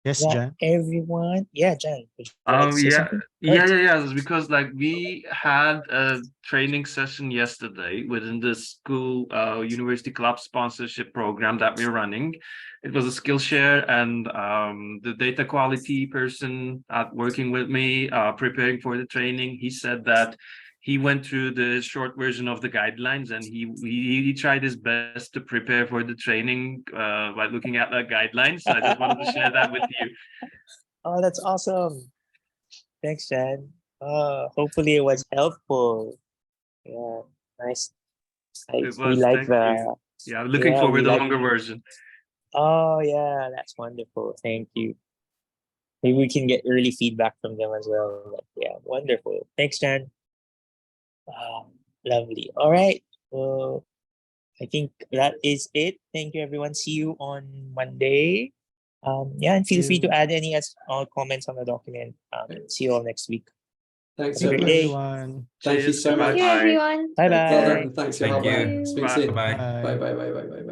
Yes, Yeah, Jan. everyone. Yeah, Jan. Would you like to say Yeah, something? yeah, Right. yeah, yeah. It's because like we had a training session yesterday within the school university club sponsorship program that we're running. It was a Skillshare, and the data quality person working with me, preparing for the training, he said that he went through the short version of the guidelines, and he tried his best to prepare for the training by looking at the guidelines. So I just wanted to share that with you. Oh, that's awesome. Thanks, Jan. Hopefully it was helpful. Yeah, nice. It We was, like thank the. you. Yeah, I'm looking Yeah, forward we to the like. longer version. Oh, yeah, that's wonderful. Thank you. Maybe we can get early feedback from them as well. But yeah, wonderful. Thanks, Jan. Lovely. All right. Well, I think that is it. Thank you, everyone. See you on Monday. Yeah, and feel free to add any comments on the document. See you all next week. Thanks Have so a great much. day. Everyone. Thank you Cheers, so goodbye. much. Thank you, everyone. Bye Well bye. done. Thanks for Thank helping. you. Speak Bye. soon. Bye-bye. Bye bye bye bye bye bye.